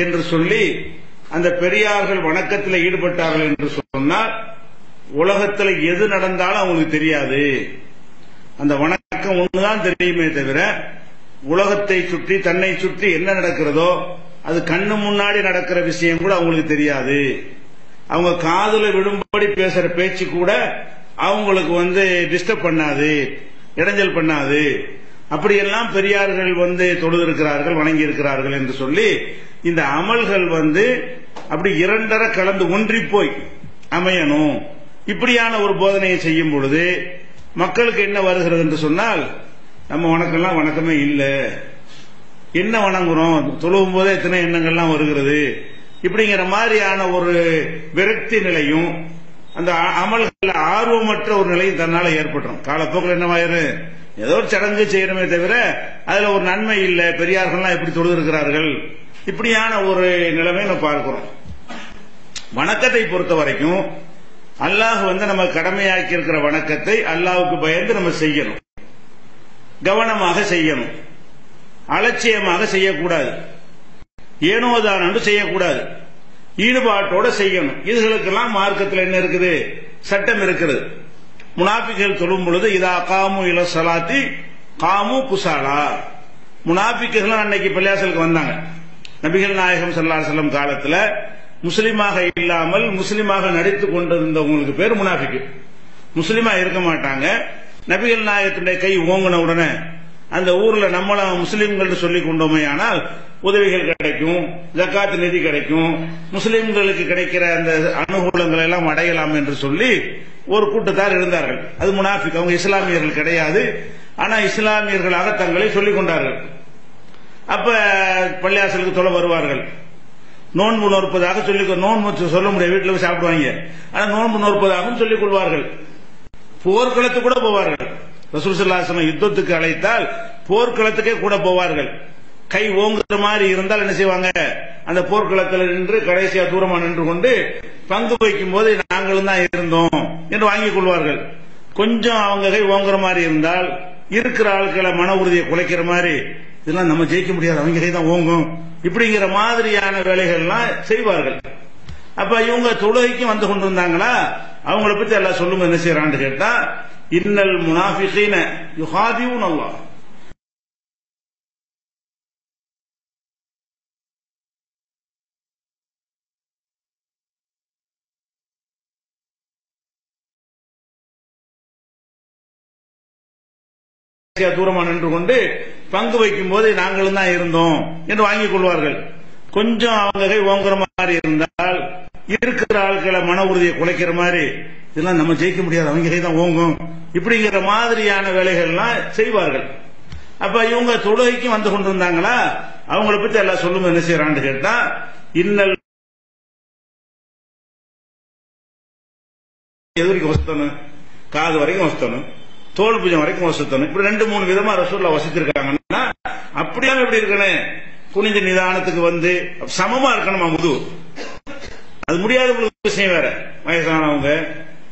என்று சொல்லி அந்த பெரியார்கள் வணக்கத்தில் ஈடுபட்டார்கள் என்று சொன்னால் உலகத்தில் எது நடந்தாலும் அவங்களுக்கு தெரியாது. அந்த வணக்கம் ஒண்ணுதான் தெரியுமே தவிர உலகத்தை சுற்றி தன்னை சுற்றி என்ன நடக்கிறதோ அது கண்ணு முன்னாடி நடக்கிற விஷயம் கூட அவங்களுக்கு தெரியாது. அவங்க காதுல விடும்படி பேசுற பேச்சு கூட அவங்களுக்கு டிஸ்டர்ப் பண்ணாது, இடைஞ்சல் பண்ணாது. அப்படியெல்லாம் பெரியார்கள் தொழுதிருக்கிறார்கள், வணங்கி இருக்கிறார்கள் என்று சொல்லி இந்த அமல்கள் அப்படி இரண்டர கலந்து ஒன்றி போய் அமையணும். இப்படியான ஒரு போதனையை செய்யும் பொழுது மக்களுக்கு என்ன வருகிறது என்று சொன்னால், நம்ம வணக்கம்லாம் வணக்கமே இல்லை, என்ன வணங்குறோம், தொழுவும் போதே எத்தனை எண்ணங்கள்லாம் வருகிறது, இப்படிங்கிற மாதிரியான ஒரு விரக்தி நிலையும் அந்த அமல்கள் ஆர்வமற்ற ஒரு நிலையும் தன்னால ஏற்பட்டுரும். காலப்போக்கில் என்னவாயிரு, ஏதோ ஒரு சடங்கு செய்யணுமே தவிர அதுல ஒரு நன்மை இல்லை, பெரியார்கள்லாம் எப்படி தொழுதிருக்கிறார்கள், இப்படியான ஒரு நிலைமை நம்ம பார்க்கிறோம். வணக்கத்தை பொறுத்த வரைக்கும் அல்லாஹ் நம்ம கடமையாக்கி இருக்கிற வணக்கத்தை அல்லாஹ்வுக்கு பயந்து நம்ம செய்யணும், கவனமாக செய்யணும், அலட்சியமாக செய்யக்கூடாது, ஏனோதான் என்று செய்யக்கூடாது, ஈடுபாட்டோட செய்யணும். இதுகளுக்கெல்லாம் மார்க்கத்தில் என்ன இருக்குது, சட்டம் இருக்கிறது. முனாபிக்குகள் தொழும் பொழுது இதா காமு இல சலாத்தி காமு குசாலா. முனாபிக்குகள் அன்னைக்கு பள்ளியாசலுக்கு வந்தாங்க. நபிகள் நாயகம் ஸல்லல்லாஹு அலைஹி வஸல்லம் காலத்துல முஸ்லிமாக இல்லாமல் முஸ்லிமாக நடித்துக் கொண்டிருந்தவங்களுக்கு பேர் முனாபிக்கு. முஸ்லிமா இருக்க மாட்டாங்க. நபிகள் நாயகத்துடைய கை ஓங்கின உடனே அந்த ஊர்ல நம்மள முஸ்லிம்கள் சொல்லிக் கொண்டோமே ஆனால் உதவிகள் கிடைக்கும், ஜக்காத் நிதி கிடைக்கும், முஸ்லிம்களுக்கு கிடைக்கிற அந்த அனுகூலங்கள் எல்லாம் அடையலாம் என்று சொல்லி ஒரு கூட்டத்தார் இருந்தார்கள். அது முனாஃபிக். அவங்க இஸ்லாமியர்கள் கிடையாது, ஆனா இஸ்லாமியர்களாக தங்களை சொல்லிக் கொண்டார்கள். அப்ப பள்ளியாசலுக்கு தொலை வருவார்கள். நோன்பு நோற்பதாக நோன்பு சொல்ல முடியாது, வீட்டில் போய் சாப்பிடுவாங்க, ஆனா நோன்பு நோற்பதாகவும் சொல்லிக் கொள்வார்கள். போர்க்களத்துக்கு கூட போவார்கள். ரசூல் ஸல்லல்லாஹு அலைஹி வஸல்லம் யுத்தத்துக்கு அழைத்தால் போர்க்களத்துக்கே கூட போவார்கள். கை ஓங்குற மாதிரி இருந்தால் என்ன செய்வாங்க, அந்த போர்க்களத்தில் நின்று கடைசியா தூரமா நின்று கொண்டு பங்கு வைக்கும் போது நாங்களும் தான் இருந்தோம் என்று வாங்கிக் கொள்வார்கள். கொஞ்சம் அவங்க கை ஓங்குற மாதிரி இருந்தால் இருக்கிற ஆட்களை மன உறுதியை குலைக்கிற மாதிரி, இதெல்லாம் நம்ம ஜெயிக்க முடியாது, அவங்க கை தான் ஓங்கும், இப்படிங்கிற மாதிரியான வேலைகள்லாம் செய்வார்கள். அப்ப இவங்க தொழுகைக்கு வந்து கொண்டிருந்தாங்களா, அவங்கள பத்தி எல்லாம் சொல்லும் என்ன செய்யறான்னு கேட்டா, இன்னல் முனாஃபிகீன யுஹாதிஊன அல்லாஹ், தூரமா நின்று கொண்டு பங்கு வைக்கும் போது நாங்களும் தான் இருந்தோம் என்று வாங்கிக் கொள்வார்கள். கொஞ்சம் அவங்க கை ஓங்குற மாதிரி இருந்தால் இருக்கிற ஆட்களை மன உறுதியை குலைக்கிற மாதிரி, இதெல்லாம் நம்ம ஜெயிக்க முடியாது, அவங்க கை தான் ஓங்கும், இப்படிங்கிற மாதிரியான வேலைகள்லாம் செய்வார்கள். அப்ப இவங்க தொழுகைக்கு வந்து கொண்டிருந்தாங்களா, அவங்கள பத்தி எல்லாம் சொல்லும் என்ன செய்யறான்னு கேட்டா, இன்னல் எது வரைக்கும் வசத்தணும், காது வரைக்கும் வசத்தணும், தோல் பூஜை வரைக்கும் வசத்தணும். இப்படி 2-3 விதமா ரசூலுல்லாஹ் வசித்திருக்காங்கன்னா, அப்படியே எப்படி இருக்கணும், குனிஞ்ச நிதானத்துக்கு சமமா இருக்கணுமா முது. அது முடியாத விஷயம் வேற. வயசானவங்க,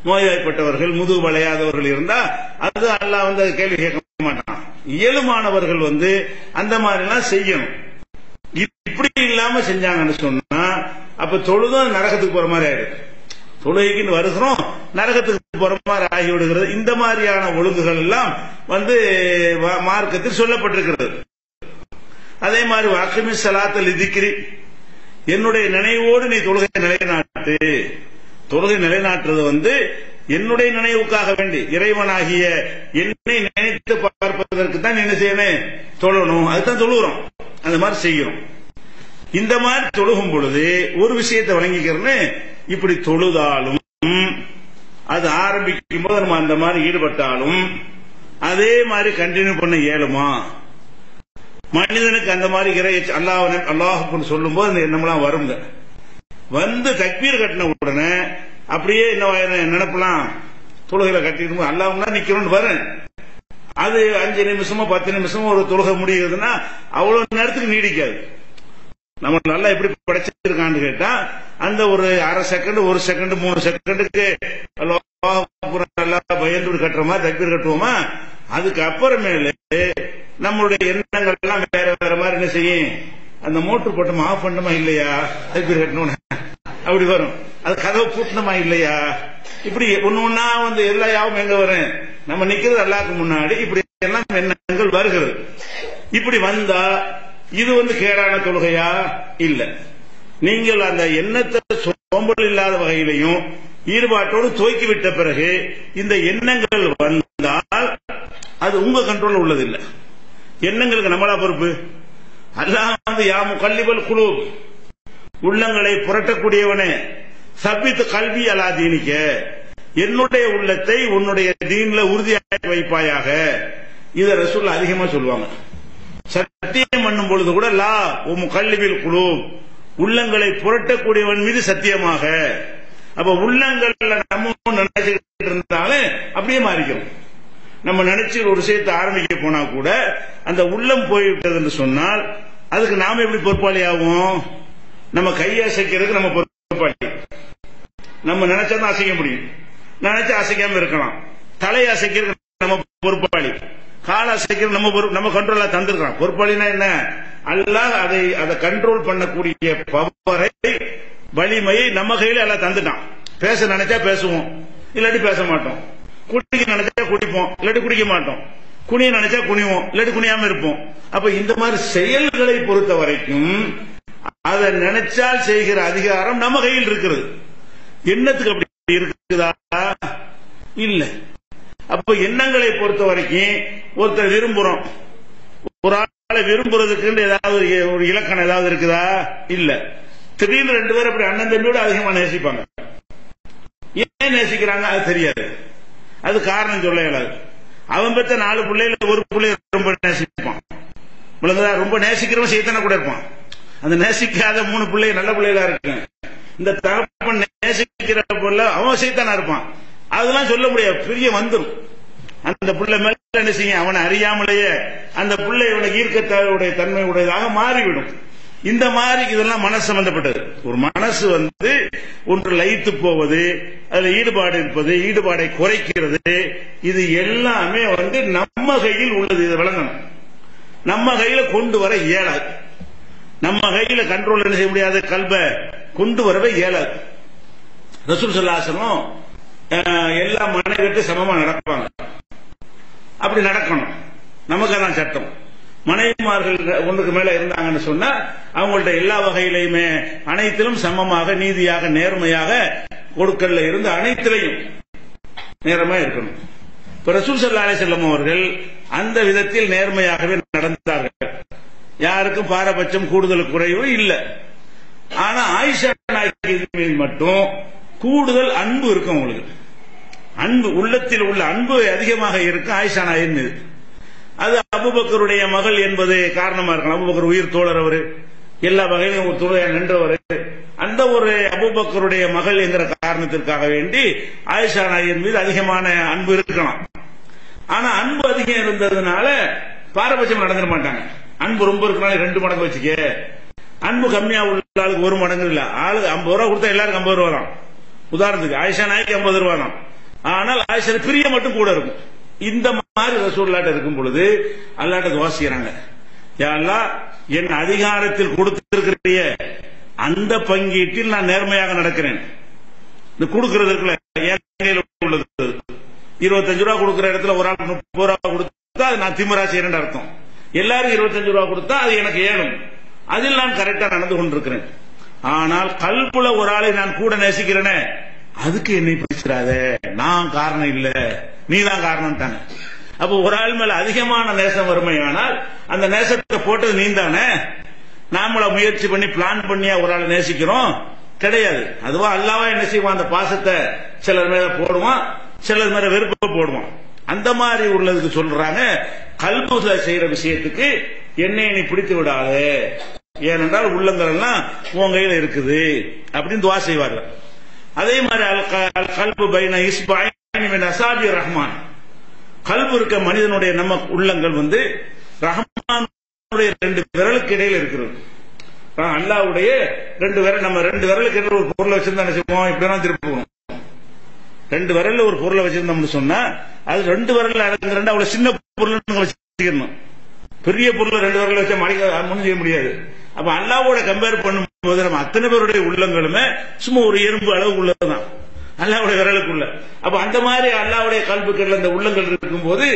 நோய்வாய்ப்பட்டவர்கள், முதுகு வளையாதவர்கள் இருந்தா அது அல்லாஹ் கேள்வி கேட்க மாட்டான். இயலுமானவர்கள் அந்த மாதிரி எல்லாம் செய்யணும். இப்படி இல்லாம செஞ்சாங்கன்னு சொன்னா அப்ப தொழுதும் நரகத்துக்கு போற மாதிரி ஆயிடுது. தொழுகைக்குன்னு வருகிறோம், நரகத்துக்கு போற மாதிரி ஆகிவிடுகிறது. இந்த மாதிரியான ஒழுங்குகள் எல்லாம் மார்க்கத்தில் சொல்லப்பட்டிருக்கிறது. அதே மாதிரி வாக்கிமி ஸலாத்தல் லிக்ரி, என்னுடைய நினைவோடு நீ தொழுகை நிலைநாட்டு. தொழுகை நிலைநாட்டுறது என்னுடைய நினைவுக்காக வேண்டி, இறைவனாகிய என்னை நினைத்து பார்ப்பதற்கு தான் என்ன செய்யணும், தொழணும். அதுதான் தொழுகிறோம், அந்த மாதிரி செய்யணும். இந்த மாதிரி தொழுகும் பொழுது ஒரு விஷயத்தை வழங்கிக்கிறேன்னு, இப்படி தொழுதாலும் அது ஆரம்பிக்கும் போது நம்ம அந்த மாதிரி ஈடுபட்டாலும் அதே மாதிரி கண்டினியூ பண்ண இயலுமா? மனிதனுக்கு அந்த மாதிரி அல்லாஹ் சொல்லும் போது அந்த எண்ணம்லாம் வருங்க. தக்பீர் கட்டின உடனே அப்படியே என்ன நினைப்பலாம், தொழுகையில கட்டிட்டு அல்லாஹ்னா நிக்கிறோம்னு வரும். அது 5 நிமிஷமோ 10 நிமிஷமோ ஒரு தொழுகை முடியுதுன்னா அவ்வளவு நேரத்துக்கு நீடிக்காது. நம்ம நல்லா எப்படி படைச்சிருக்கான்னு கேட்டா, அந்த ஒரு அரை செகண்ட், 1 செகண்ட், 3 செகண்டுக்கு நல்லா பயந்து கட்டுற மாதிரி தக்பீர் கட்டுவோமா, அதுக்கு அப்புறமேல நம்மளுடைய எண்ணங்கள் எல்லாம் வேற வேற மாதிரி என்ன செய்யும், அந்த மோட்டர் போட்டோமா ஆஃப் பண்ணணுமா இல்லையா, அதுக்கு பேர் கட்டணும் அப்படி வரும். அது கதவை பூட்டணுமா இல்லையா, இப்படி ஒண்ணு ஒன்னா வந்து எல்லா யாவும் எங்க வரும், நம்ம நிக்கிறது அல்லாஹ்வுக்கு முன்னாடி இப்படி எல்லாம் எண்ணங்கள் வருகிறது. இப்படி வந்தா இது வந்து கேடான தொழுகையா இல்ல. நீங்கள் அந்த எண்ணத்தை சோம்பல் இல்லாத வகையிலையும் ஈடுபாட்டோடு துவக்கி விட்ட பிறகு இந்த எண்ணங்கள் வந்தால் அது உங்க கண்ட்ரோல் உள்ளதில்லை. எண்ணங்களுக்கு நம்மளா பொறுப்பு? அல்லாஹ் வந்து யா முகல்லிபல் குலூப், உள்ளங்களை புரட்டக்கூடியவனே, சப்பித்து கல்வி அலா தீனிக்க, என்னுடைய உள்ளத்தை உன்னுடைய தீன்ல உறுதியாக வைப்பாயாக. இத ரசூல் அதிகமா சொல்லுவாங்க. சத்தியம் பண்ணும் பொழுது கூட லா முகல்லிபில் குலூப், உள்ளங்களை புரட்டக்கூடியவன் மீது சத்தியமாக. அப்ப உள்ளங்கள்ல நம்ம நினைச்சுக்கிட்டு இருந்தாலும் அப்படியே மாறிக்கிறோம். நம்ம நினைச்சு ஒரு விஷயத்தை ஆரம்பிக்க போனா கூட அந்த உள்ளம் போய்விட்டது என்று சொன்னால் அதுக்கு நாம எப்படி பொறுப்பாளி ஆகும்? நம்ம கையை அசைக்கிறதுக்கு நம்ம பொறுப்பாளி. நம்ம நினைச்சாதான் அசைக்க முடியும், நினைச்சா அசைக்காம இருக்கலாம். தலையை அசைக்கிறதுக்கு நம்ம பொறுப்பாளி, கால அசைக்கிறது நம்ம கண்ட்ரோலா தந்திருக்கலாம். பொறுப்பாளினா என்ன? அல்லாஹ் அதை கண்ட்ரோல் பண்ணக்கூடிய பவரை, வலிமையை நம்ம கையில எல்லாம் தந்துட்டான். பேச நினைச்சா பேசுவோம், இல்லாட்டி பேச மாட்டோம். குடிக்க நினைச்சா குடிப்போம், இல்லாட்டி குடிக்க மாட்டோம். குனிய நினைச்சா குனிவோம், இல்லாட்டி குனியாம இருப்போம். அப்ப இந்த மாதிரி செயல்களை பொறுத்த வரைக்கும் அதை நினைச்சால் செய்கிற அதிகாரம் நம்ம கையில் இருக்கிறது. எண்ணத்துக்கு அப்படி இருக்குதா? இல்ல. அப்ப எண்ணங்களை பொறுத்த வரைக்கும் ஒருத்தர் விரும்புறோம், ஒரு ஆளை விரும்புறதுக்கு ஏதாவது ஒரு இலக்கணம் ஏதாவது இருக்குதா? இல்ல. திடீர்னு ரெண்டு பேரும் அப்படி அண்ணன் தம்பியோட அதிகமா நேசிப்பாங்க. ஏன் நேசிக்கிறாங்க அது தெரியாது, அது காரணம் சொல்ல இயலாது. அவன் பெற்ற 4 பிள்ளைல ஒரு பிள்ளை ரொம்ப நேசிப்பான், ரொம்ப நேசிக்கிறவன் சைத்தானா கூட இருப்பான். அந்த நேசிக்காத 3 பிள்ளை நல்ல பிள்ளைகளா இருக்கு. இந்த தகப்பன் நேசிக்கிற பிள்ளை அவன் சைத்தானா இருப்பான். அதெல்லாம் சொல்ல முடியாது, பெரிய வந்துடும். அந்த பிள்ளை மேல என்ன செய்யும், அவனை அறியாமலேயே அந்த பிள்ளை இவனுக்கு ஈர்க்கத்தாவுடைய தன்மை உடையதாக மாறிவிடும். இந்த மாதிரி இதெல்லாம் மனசு சம்பந்தப்பட்டது. ஒரு மனசு வந்து ஒன்று லயித்து போவது, அதுல ஈடுபாடு இருப்பது, ஈடுபாடை குறைக்கிறது, இது எல்லாமே வந்து நம்ம கையில் உள்ளது. இதை விளங்கணும். நம்ம கையில கொண்டு வர இயலாது. நம்ம கையில கண்ட்ரோல் என்ன செய்ய முடியாது, கல்பை கொண்டு வரவே இயலாது. ரசூல் ஸல்லல்லாஹு அலைஹி வஸல்லம் எல்லா மனைவிட்டு சமமா நடப்பாங்க. அப்படி நடக்கணும். நமக்கு அதான் சட்டம். மனைவிமார்கள் ஒன்றுக்கு மேல இருந்தாங்கன்னு சொன்னா அவங்கள்ட்ட எல்லா வகையிலையுமே அனைத்திலும் சமமாக, நீதியாக, நேர்மையாக கொடுக்கல்ல இருந்து அனைத்திலையும் நேர்மையா இருக்கணும். இப்ப ரசூல் ஸல்லல்லாஹு அலைஹி வஸல்லம் அவர்கள் அந்த விதத்தில் நேர்மையாகவே நடந்தார்கள். யாருக்கும் பாரபட்சம், கூடுதல், குறைவு இல்ல. ஆனா ஆயிஷா நாயகி மட்டும் கூடுதல் அன்பு இருக்கும். அவங்களுக்கு அன்பு, உள்ளத்தில் உள்ள அன்பு அதிகமாக இருக்கு ஆயிஷா நாயகி மீது. அது அபூபக்கருடைய மகள் என்பது காரணமா இருக்கலாம். அபூபக்கர் உயிர் தோழர், அவரு எல்லா வகையிலும் ஒரு துணையா நின்றவர். அந்த ஒரு அபூபக்கருடைய மகள் என்கிற காரணத்திற்காக வேண்டி ஆயிஷா நாயகி மீது அதிகமான அன்பு இருக்கலாம். ஆனா அன்பு அதிகம் இருந்ததுனால பாரபட்சம் நடந்துட மாட்டாங்க. அன்பு ரொம்ப இருக்கனால 2 மடங்கு வச்சுக்க, அன்பு கம்மியா உள்ள ஆளுக்கு 1 மடங்கு இல்ல. ஆளுக்கு 50 ரூபா கொடுத்தா எல்லாருக்கும் 50 ரூபா தான். உதாரணத்துக்கு ஆயிஷா நாய்க்கு 50 ரூபா தான். ஆனால் ஆயிஷா பிரிய மட்டும் கூட இருக்கும். இந்த மாதிரி ரசூலுல்லாஹ் இருக்கும் பொழுது அல்லாஹ்ட்ட துஆ செய்றாங்க, யா அல்லாஹ் என் அதிகாரத்தில் கொடுத்திருக்கிற அந்த பங்கீட்டில் நான் நேர்மையாக நடக்கிறேன். இந்த கொடுக்கிறதுக்குள்ள உள்ளது 25 ரூபா கொடுக்கிற இடத்துல ஒரு ஆள் 30 ரூபா கொடுத்தா அது நான் திமிரா செய்யறேன்னு அர்த்தம். எல்லாரும் 25 ரூபா கொடுத்தா அது எனக்கு ஏழும், அதில் நான் கரெக்டா நடந்து கொண்டிருக்கிறேன். ஆனால் கல்புல ஒரு ஆளை நான் கூட நேசிக்கிறேனே, அதுக்கு என்னை பிடிச்சிடாத, நான் காரணம் இல்ல, நீதான் காரணம்ட்டாங்க. அப்ப ஒரு ஆள் மேல அதிகமான நேசம் வறுமையானால் அந்த நேசத்தை போட்டது நீந்தானே. நாமள முயற்சி பண்ணி பிளான் பண்ணியா ஒரு ஆளை நேசிக்கிறோம் கிடையாது. அதுவா அல்லாஹ்வா என்ன செய்வான், அந்த பாசத்தை சிலர் மேல போடுவான், சிலர் மேல வெறுப்ப போடுவான். அந்த மாதிரி உள்ளதுக்கு சொல்றாங்க, கல்புல செய்யற விஷயத்துக்கு என்னை நீ பிடித்து விடாது, ஏனென்றால் உள்ளங்கள் எல்லாம் உன் கையில இருக்குது அப்படின்னு துஆ செய்வார்கள். அதே மாதிரி அல் கல்பு பைன இஸ்பைன் மின் அஸாபி ரஹ்மான், கல்பு இருக்க மனிதனுடைய நம்ம உள்ளங்கள் வந்து ரஹ்மானுடைய 2 விரலுக்கு இடையில இருக்கிறது. அல்லாஹ்வுடைய 2 விரல், நம்ம 2 விரலுக்கு இடையில ஒரு பொருளை வச்சிருந்தா என்ன செய்வோம், இப்படிதான் திருப்புவோம். 2 விரல்ல ஒரு பொருளை வச்சிருந்தோம்னு சொன்னா அது 2 விரல்ல அடங்குறா, அவ்வளவு சின்ன பொருள் வச்சுக்கணும். பெரிய பொருள் 2 விரல்ல வச்சா மணிக்க செய்ய முடியாது. அப்ப அல்லாஹ்வோட கம்பேர் பண்ணும்போது நம்ம அத்தனை பேருடைய உள்ளங்களுமே சும்மா ஒரு எறும்பு அளவு உள்ளதுதான் அல்லாஹ்வுடைய விரலுக்குள்ள. அப்ப அந்த மாதிரி அல்லாஹ்வுடைய கல்புகள் அந்த உள்ளங்கள் இருக்கும்போது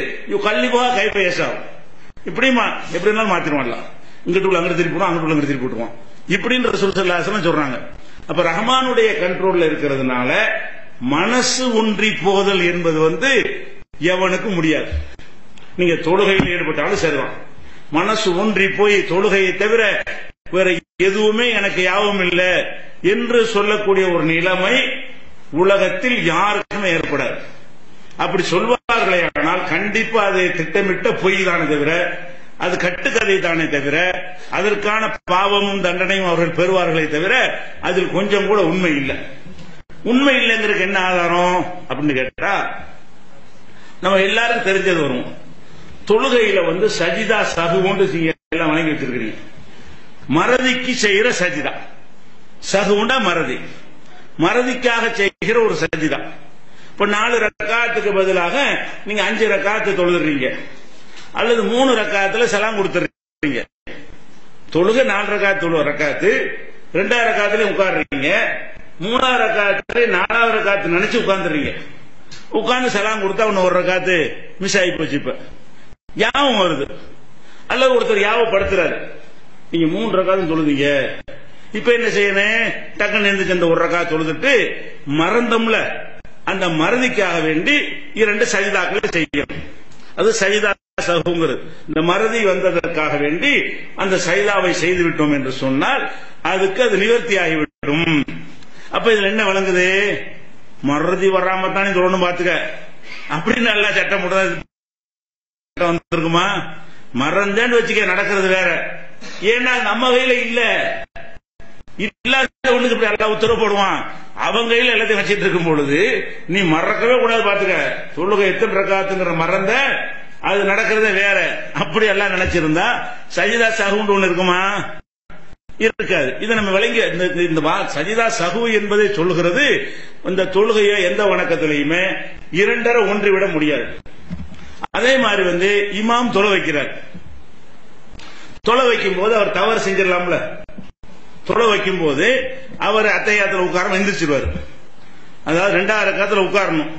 கல்லிபா கைபேசாம் இப்படிமா எப்படி இருந்தாலும் மாத்திருவான். இங்கிட்டு உள்ள அங்கிட்டு திருப்பி போடுவோம், அங்கிட்டு உள்ள அங்கிட்டு திருப்பி போட்டுவோம் இப்படின்ற ரசூல் ஸல்லல்லாஹு அலைஹி வஸல்லம் சொல்றாங்க. அப்ப ரஹ்மானுடைய கண்ட்ரோல்ல இருக்கிறதுனால மனசு ஒன்றி போதல் என்பது எவனுக்கு முடியாது. நீங்க தொழுகையில் ஈடுபட்டாலும் சரிதான், மனசு ஒன்றி போய் தொழுகையை தவிர வேற எதுவுமே எனக்கு யாவும் இல்லை என்று சொல்லக்கூடிய ஒரு நிலைமை உலகத்தில் யாருக்குமே ஏற்படாது. அப்படி சொல்வார்களே ஆனால் கண்டிப்பா அது திட்டமிட்ட பொய் தானே தவிர, அது கட்டுக்கதை தானே தவிர, அதற்கான பாவமும் தண்டனையும் அவர்கள் பெறுவார்களே தவிர அதில் கொஞ்சம் கூட உண்மை இல்லை. உண்மை இல்லைங்கிறதுக்கு என்ன ஆதாரம் அப்படின்னு கேட்டா, நம்ம எல்லாரும் தெரிஞ்சது வரும். தொழுகையில சஜிதா சஹுன்னு எல்லாம் வழங்கி வச்சிருக்கிறீங்க. மறதிக்கு செய்கிற சஜிதா, சஹுண்டா மறதி, மறதிக்காக செய்கிற ஒரு சஜிதா. இப்ப 4 ரக்காத்துக்கு பதிலாக நீங்க 5 ரக்காத்து தொழுதுறீங்க, அல்லது 3 ரக்காத்துல சலாம் கொடுத்துறீங்க. தொழுகை 4 ரக்காத்து ரக்காத்து, 2வது ரக்காத்துல உட்கார்றீங்க, 3வது ரக்காத்துல 4வது ரக்காத்து நினைச்சு உட்கார்ந்துறீங்க. உட்கார்ந்து சலாம் கொடுத்தா ஒன்னு 1 ரக்காத்து மிஸ் ஆகி போச்சு. இப்ப யாவும் வருது, அல்லது ஒருத்தர் யாவப்படுத்துறாரு, நீங்க 3 ரக்காத்து தொழுதீங்க, இப்ப என்ன செய்யணும், டக்குன்னு எழுந்துச்சு அந்த 1 ரக்காத்து தொழுதுட்டு மறந்தோம்ல, அந்த மறதிக்காக வேண்டி 2 சஜிதாக்களை செய்யணும். அது சஜிதா சஹுங்கிறது. இந்த மறதி வந்ததற்காக வேண்டி அந்த சஜிதாவை செய்து விட்டோம் என்று சொன்னால் அதுக்கு அது நிவர்த்தி ஆகிவிடும். அப்ப இதுல என்ன விளங்குது, மறதி வராம தானே தொழணும் பாத்துக்க அப்படின்னு நல்லா சட்டம் வந்திருக்குமா? மறந்தேன்னு வச்சுக்க நடக்கிறது வேற. ஏன்னா நம்ம கையில இல்ல, இல்லாத ஒண்ணுக்கு இப்படி எல்லாம் உத்தரவு போடுவான். அவங்க கையில எல்லாத்தையும் வச்சிட்டு இருக்கும் பொழுது நீ மறக்கவே கூடாது பாத்துக்க. தொழுகை எத்தனை ரக்காத்துங்கிற மறந்த அது நடக்கிறதே வேற. அப்படி எல்லாம் நினைச்சிருந்தா சஜிதா சஹுன்னு ஒண்ணு இருக்குமா? இருக்காது. இதை நம்ம விளங்கி இந்த சஜிதா சஹு என்பதை சொல்லுகிறது. இந்த தொழுகையை எந்த வணக்கத்திலையுமே 2 ஒன்றி விட முடியாது. அதே மாதிரி இமாம் தொலை வைக்கிறார். தொலை வைக்கும் போது அவர் தவறு செஞ்சிடலாம்ல. தொலை வைக்கும் போது அவர் அத்தையாத்துல உட்கார எந்திரிச்சிருவார். அதாவது 2வது ரக்காத்துல உட்காரணும்.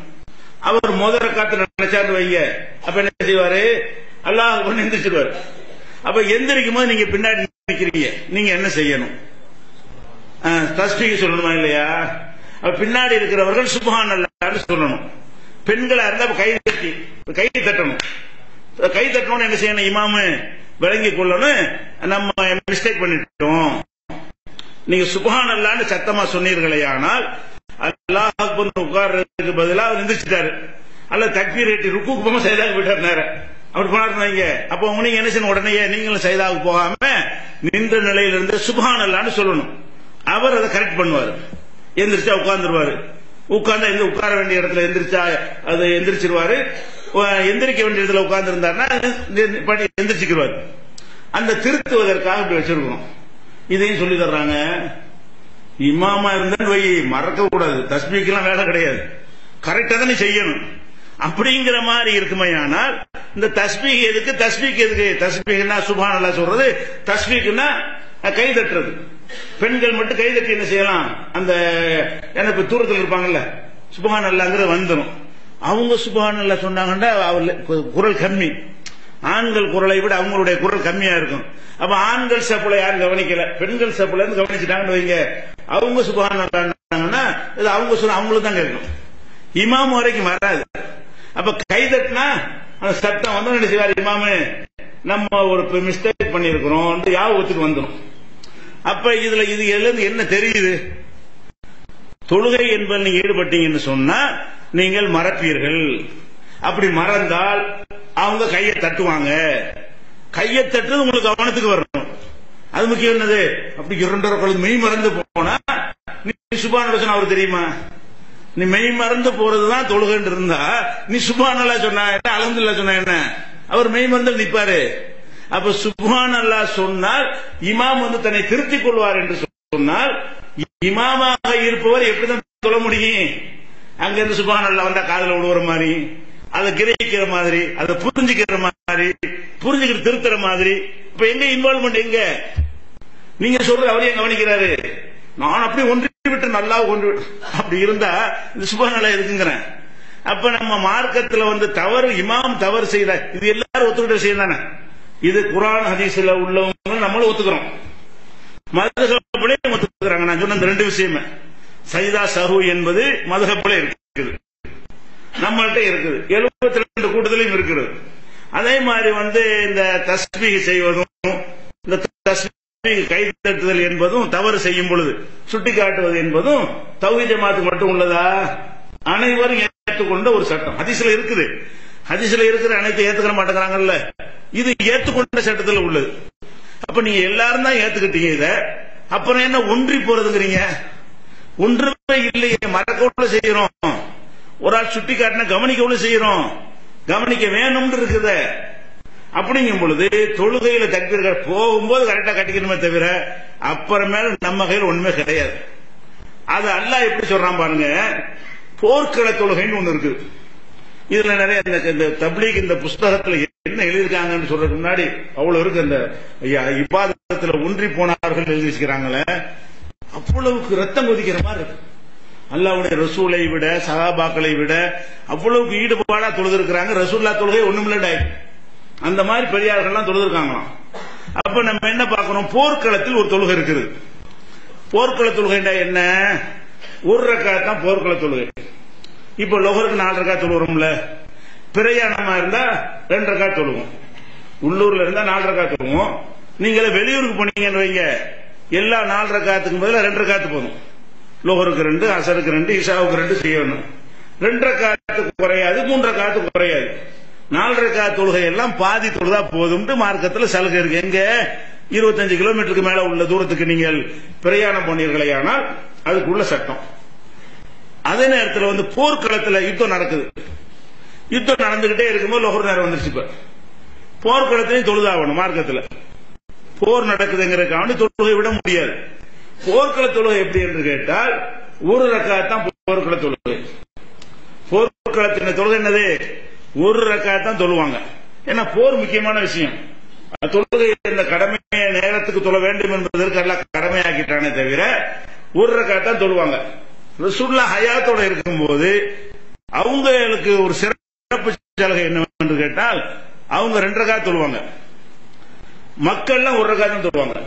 அவர் முதல் ரக்காத்துல நினைச்சாரு வைங்க, அப்ப என்ன செய்வாரு, அல்லாஹ் எந்திரிச்சிருவார். அப்ப எந்திரிக்கும் போது நீங்க பின்னாடி நிக்கிறீங்க, நீங்க என்ன செய்யணும், தஸ்பீஹ் சொல்லணுமா இல்லையா? அப்ப பின்னாடி இருக்கிறவர்கள் சுப்ஹானல்லாஹ்னு சொல்லணும். பெண்களா இருந்தா கை தட்டணும். கை தட்டணும்னு என்ன செய்யணும், இமாமு விளங்கி கொள்ளணும், நம்ம மிஸ்டேக் பண்ணிட்டோம், நீங்க சுப்ஹானல்லாஹ்னு சத்தமா சொன்னீர்களே ஆனால் அல்லாஹ் அக்பர் உட்கார்றதுக்கு பதிலா அவர் எந்திரிச்சிட்டாரு, அல்ல தக்பீர் ஏற்றி ருக்குக்கு போகாம சைதாவுக்கு போயிட்டாரு நேரம். அப்படி போனாருங்க. அப்ப நீங்க என்ன செய்யணும், உடனே நீங்களும் சைதாவுக்கு போகாம நின்ற நிலையிலிருந்து சுப்ஹானல்லாஹ்னு சொல்லணும். அவர் அதை கரெக்ட் பண்ணுவாரு. எந்திரிச்சா உட்கார்ந்துருவாரு. உட்கார்ந்தா உட்கார வேண்டிய இடத்துல எந்திரிச்சா அது எந்திரிச்சிருவாரு. எந்திரிக்க வேண்டிய இடத்துல உட்கார்ந்து இருந்தாருன்னா எந்திரிச்சுக்குவாரு. அந்த திருத்துவதற்காக இப்படி வச்சிருக்கோம். இதையும் சொல்லி தர்றாங்க. இமாமா இருந்தாலும் வை மறக்க கூடாது, தஸ்பீக்கெல்லாம் வேலை கிடையாது, கரெக்டா தான் நீ செய்யணும் அப்படிங்கிற மாதிரி இருக்குமே. ஆனால் இந்த தஸ்பீக் எதுக்கு, தஸ்பீக்னா சுப்ஹானல்லாஹ் சொல்றது, தஸ்பீக்னா கை தட்டுறது. பெண்கள் மட்டும் கை தட்டி என்ன செய்யலாம், அந்த எனக்கு தூரத்தில் இருப்பாங்கல்ல சுப்ஹானல்லாஹ்ங்கிறது வந்துடும். அவங்க சுப்ஹானல்லாஹ் சொன்னாங்கன்னா குரல் கம்மி, ஆண்கள் குரலை விட அவங்களுடைய குரல் கம்மியா இருக்கும். அப்ப ஆண்கள் சப்புல யாரும் கவனிக்கல, பெண்கள் சப்புல இருந்து கவனிச்சுட்டாங்கன்னு வைங்க, அவங்க சுப்ஹானல்லாஹ்னா அவங்க சொல்ல அவங்களுக்கு தான் கேட்கணும், இமாம் வரைக்கும் வராது. அப்ப கை தட்டினா அந்த சத்தம் வந்து என்ன செய்வார் இமாமு, நம்ம ஒரு மிஸ்டேக் பண்ணிருக்கிறோம் யாபத்துக்கு வந்துடும். அப்ப இதுல இது என்ன தெரியுது, தொழுகை என்பதில் நீங்க ஈடுபட்டீங்கன்னு சொன்னா நீங்கள் மறப்பீர்கள். அப்படி மறந்தால் அவங்க கையை தட்டுவாங்க. கையை தட்டுறது உங்களுக்கு கவனத்துக்கு வரணும், அது முக்கியம். என்னது அப்படி 2.5 குழந்தை மெய் மறந்து போனா நீ சுப்ஹானல்லாஹ் சொன்னா அவருக்கு தெரியுமா? நீ மெய் மறந்து போறதுதான் தொழுகைன்னு இருந்தா நீ சுப்ஹானல்லாஹ் சொன்னா என்ன, அல்ஹம்துலில்லாஹ் சொன்னா என்ன, அவர் மெய் மறந்து நிற்பாரு. அப்ப சுப்ஹானல்லாஹ் சொன்னால் இமாம் தன்னை திருத்திக் கொள்வார் என்று சொன்னால் இமாமாக இருப்பவர் எப்படிதான் சொல்ல முடியும்? அங்க இருந்து சுப்ஹானல்லாஹ் வந்தா காதுல விழுவுற மாதிரி, அதை கிரகிக்கிற மாதிரி, அதை புரிஞ்சுக்கிற மாதிரி, புரிஞ்சுக்கிட்டு திருத்துற மாதிரி. இப்ப எங்க இன்வால்வ்மெண்ட் எங்க? நீங்க சொல்றது அவரையும் கவனிக்கிறாரு. நான் அப்படி ஒன்றி விட்டு நல்லா ஒன்று அப்படி இருந்தா இது சுபஹானல்லாஹ் இருக்குங்கிறேன். அப்ப நம்ம மார்க்கத்துல வந்து தவறு, இமாம் தவறு செய்யல, இது எல்லாரும் ஒத்துக்கிட்ட விஷயம் தானே. இது குர்ஆன் ஹதீஸ்ல உள்ளவங்க நம்மளும் ஒத்துக்கிறோம், மதுஹப்படி ஒத்துக்கிறாங்க. நான் சொன்ன இந்த ரெண்டு விஷயமே, சஜிதா சஹு என்பது மதுஹப்படி இருக்குது, நம்மள்ட்ட இருக்குது, 72 கூட்டத்திலையும் இருக்குது. அதே மாதிரி வந்து இந்த தஸ்பீஹ் செய்வதும் இந்த தஸ்பீஹ் கை தட்டுதல் என்பதும் தவறு செய்யும் பொழுது சுட்டி காட்டுவது என்பதும் தௌஹீத் ஜமாத்துக்கு மட்டும் உள்ளதா? அனைவரும் ஏற்றுக்கொண்ட ஒரு சட்டம் ஹதீஸ்ல இருக்குது. ஹதீஸ்ல இருக்கிற அனைத்து ஏத்துக்கிற மாட்டேங்கிறாங்கல்ல, இது ஏற்றுக்கொண்ட சட்டத்தில் உள்ளது. அப்ப நீங்க எல்லாரும் தான் ஏத்துக்கிட்டீங்க இத, அப்புறம் என்ன ஒன்றி போறதுங்கிறீங்க? ஒன்றுமே இல்லையே, மறக்க செய்யறோம். ஒரு ஆள் சுட்டி காட்டின கவனிக்க செய்யறோம், கவனிக்க வேணும்னு இருக்குது. அப்படிங்கும் பொழுது தொழுகையில தக்பீர் போகும்போது கரெக்டா கட்டிக்கணுமே தவிர அப்புறமேல நம்ம கையில் ஒண்ணுமே கிடையாது. அது அல்லாஹ் எப்படி சொல்றான் பாருங்க, போர்க்கள தொழுகைன்னு ஒண்ணு இருக்கு. இதுல நிறைய இந்த தப்லீக் இந்த புஸ்தகத்துல என்ன எழுதியிருக்காங்கன்னு சொல்றதுக்கு முன்னாடி அவ்வளவு இருக்கு. இந்த இபாதத்துல ஒன்றி போனார்கள் எழுதி வச்சுக்கிறாங்களே, அவ்வளவுக்கு ரத்தம் கொதிக்கிற மாதிரி இருக்கு. அல்லாஹ்வுடைய ரசூலை விட சஹாபாக்களை விட அவ்வளவுக்கு ஈடுபாடா தொழுதிருக்கிறாங்க. ரசூல்லா தொழுகை ஒண்ணுமில்லை, அந்த மாதிரி பெரியார்கள்லாம் தொழுதிருக்காங்களாம். அப்ப நம்ம என்ன பார்க்கணும், போர்க்களத்தில் ஒரு தொழுகை இருக்குது. போர்க்கள தொழுகைண்டா என்ன? ஒரு ரக்காத் தான் போர்க்கள தொழுகை. இப்ப லொஹருக்கு 4 ரக்காத் தொழுகிறோம்ல, பிரயாணமா இருந்தா 2 ரக்காத் தொழுவோம், உள்ளூர்ல இருந்தா 4 ரக்காத் தொழுவோம். நீங்க வெளியூருக்கு போனீங்கன்னு வைங்க, எல்லா 4 ரக்காத்துக்கும் பதிலா 2 ரக்காத்து போதும். லோஹருக்கு 2, அசருக்கு 2, இஷாவுக்கு 2 செய்யணும். 2 ரக்காத்துக்கு குறையாது, 3 ரக்காத்துக்கு குறையாது. 4 ரக்காத் தொழுகை எல்லாம் பாதி தொழுதா போதும் மார்க்கத்துல சலுகை இருக்கு. எங்க 25 கிலோமீட்டருக்கு மேல உள்ள தூரத்துக்கு நீங்கள் பிரயாணம் பண்ணீர்களேயானால் அதுக்குள்ள சட்டம். அதே நேரத்தில் வந்து போர்க்களத்தில் யுத்தம் நடக்குது, யுத்தம் நடந்துகிட்டே இருக்கும்போது லோஹர் நேரம் வந்துருச்சு. இப்ப போர்க்களத்திலையும் தொழுதாகணும். மார்க்கத்தில் போர் நடக்குதுங்கிறதுக்காக தொழுகை விட முடியாது. போர்க்கள தொழுகை எப்படி என்று கேட்டால் ஒரு ரக்காத் தான் போர்க்கள தொழுகை. போர்க்களத்தின் தொழுகை என்னது? ஒரு ரக்காத் தான் தொழுவாங்க. ஏன்னா போர் முக்கியமான விஷயம். தொழுகை இந்த கடமையை நேரத்துக்கு தொழ வேண்டும் என்பதற்கு எல்லாம் கடமையாக்கிட்டானே தவிர ஒரு ரக்காத் தான் தொழுவாங்க. ரசூலுல்லாஹ் ஹயாத்தோட இருக்கும்போது அவங்களுக்கு ஒரு சிறப்பு சலுகை என்னவென்று கேட்டால் அவங்க 2 ரக்காத் தொழுவாங்க, மக்கள்லாம் 1 ரக்காத் தான் தொழுவாங்க.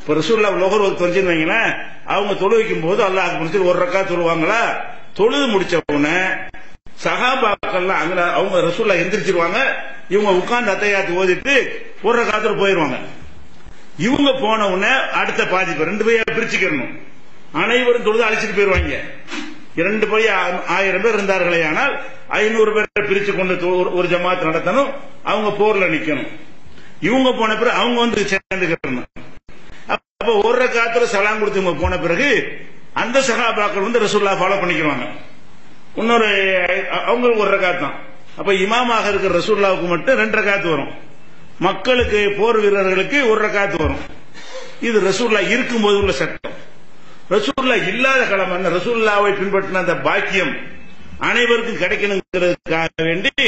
இப்ப ரசூலுல்லாஹ் லோஹர் தொழுஞ்சுன்னு வைங்களேன், அவங்க தொழுவிக்கும் போது அல்லாஹ் முடிச்சு 1 ரக்காத் தொழுவாங்களா, தொழுது முடிச்ச உடனே சஹாபாக்கள்லாம் அங்க அவங்க ரசூலுல்லாஹ் எந்திரிச்சிருவாங்க, இவங்க உட்கார்ந்து அத்தையாத்து ஓதிட்டு 1 ரக்காத்துல போயிருவாங்க. இவங்க போன உடனே அடுத்த பாதி பேர் 2 பேரை பிரிச்சுக்கணும், அனைவரும் தொழுது அழைச்சிட்டு போயிருவாங்க. 2 பேர் 1000 பேர் இருந்தார்களே, ஆனால் 500 பேரை பிரிச்சு கொண்டு ஒரு ஜமாத் நடத்தணும், அவங்க போர்ல நிக்கணும். இவங்க போன பிறகு அவங்க வந்து சேர்ந்துக்கணும். அப்ப 1 ரக்காத்துல சலாம் கொடுத்து இவங்க போன பிறகு அந்த சஹாபாக்கள் வந்து ரசூலுல்லாஹ் ஃபாலோ பண்ணிக்கிறாங்க. இன்னொரு அவங்களுக்கு 1 ரக்காத் தான். அப்ப இமாமாக இருக்கிற ரசூலுல்லாஹ்வுக்கு மட்டும் 2 ரக்காத் வரும், மக்களுக்கு போர் வீரர்களுக்கு 1 ரக்காத் வரும். இது ரசூலுல்லாஹ் இருக்கும்போது உள்ள சட்டம். ரசூலுல்லாஹ் இல்லாத காலம் ரசூலுல்லாஹ்வை பின்பற்றின அந்த பாக்கியம் அனைவருக்கும் கிடைக்கணுங்கிறதுக்காக வேண்டி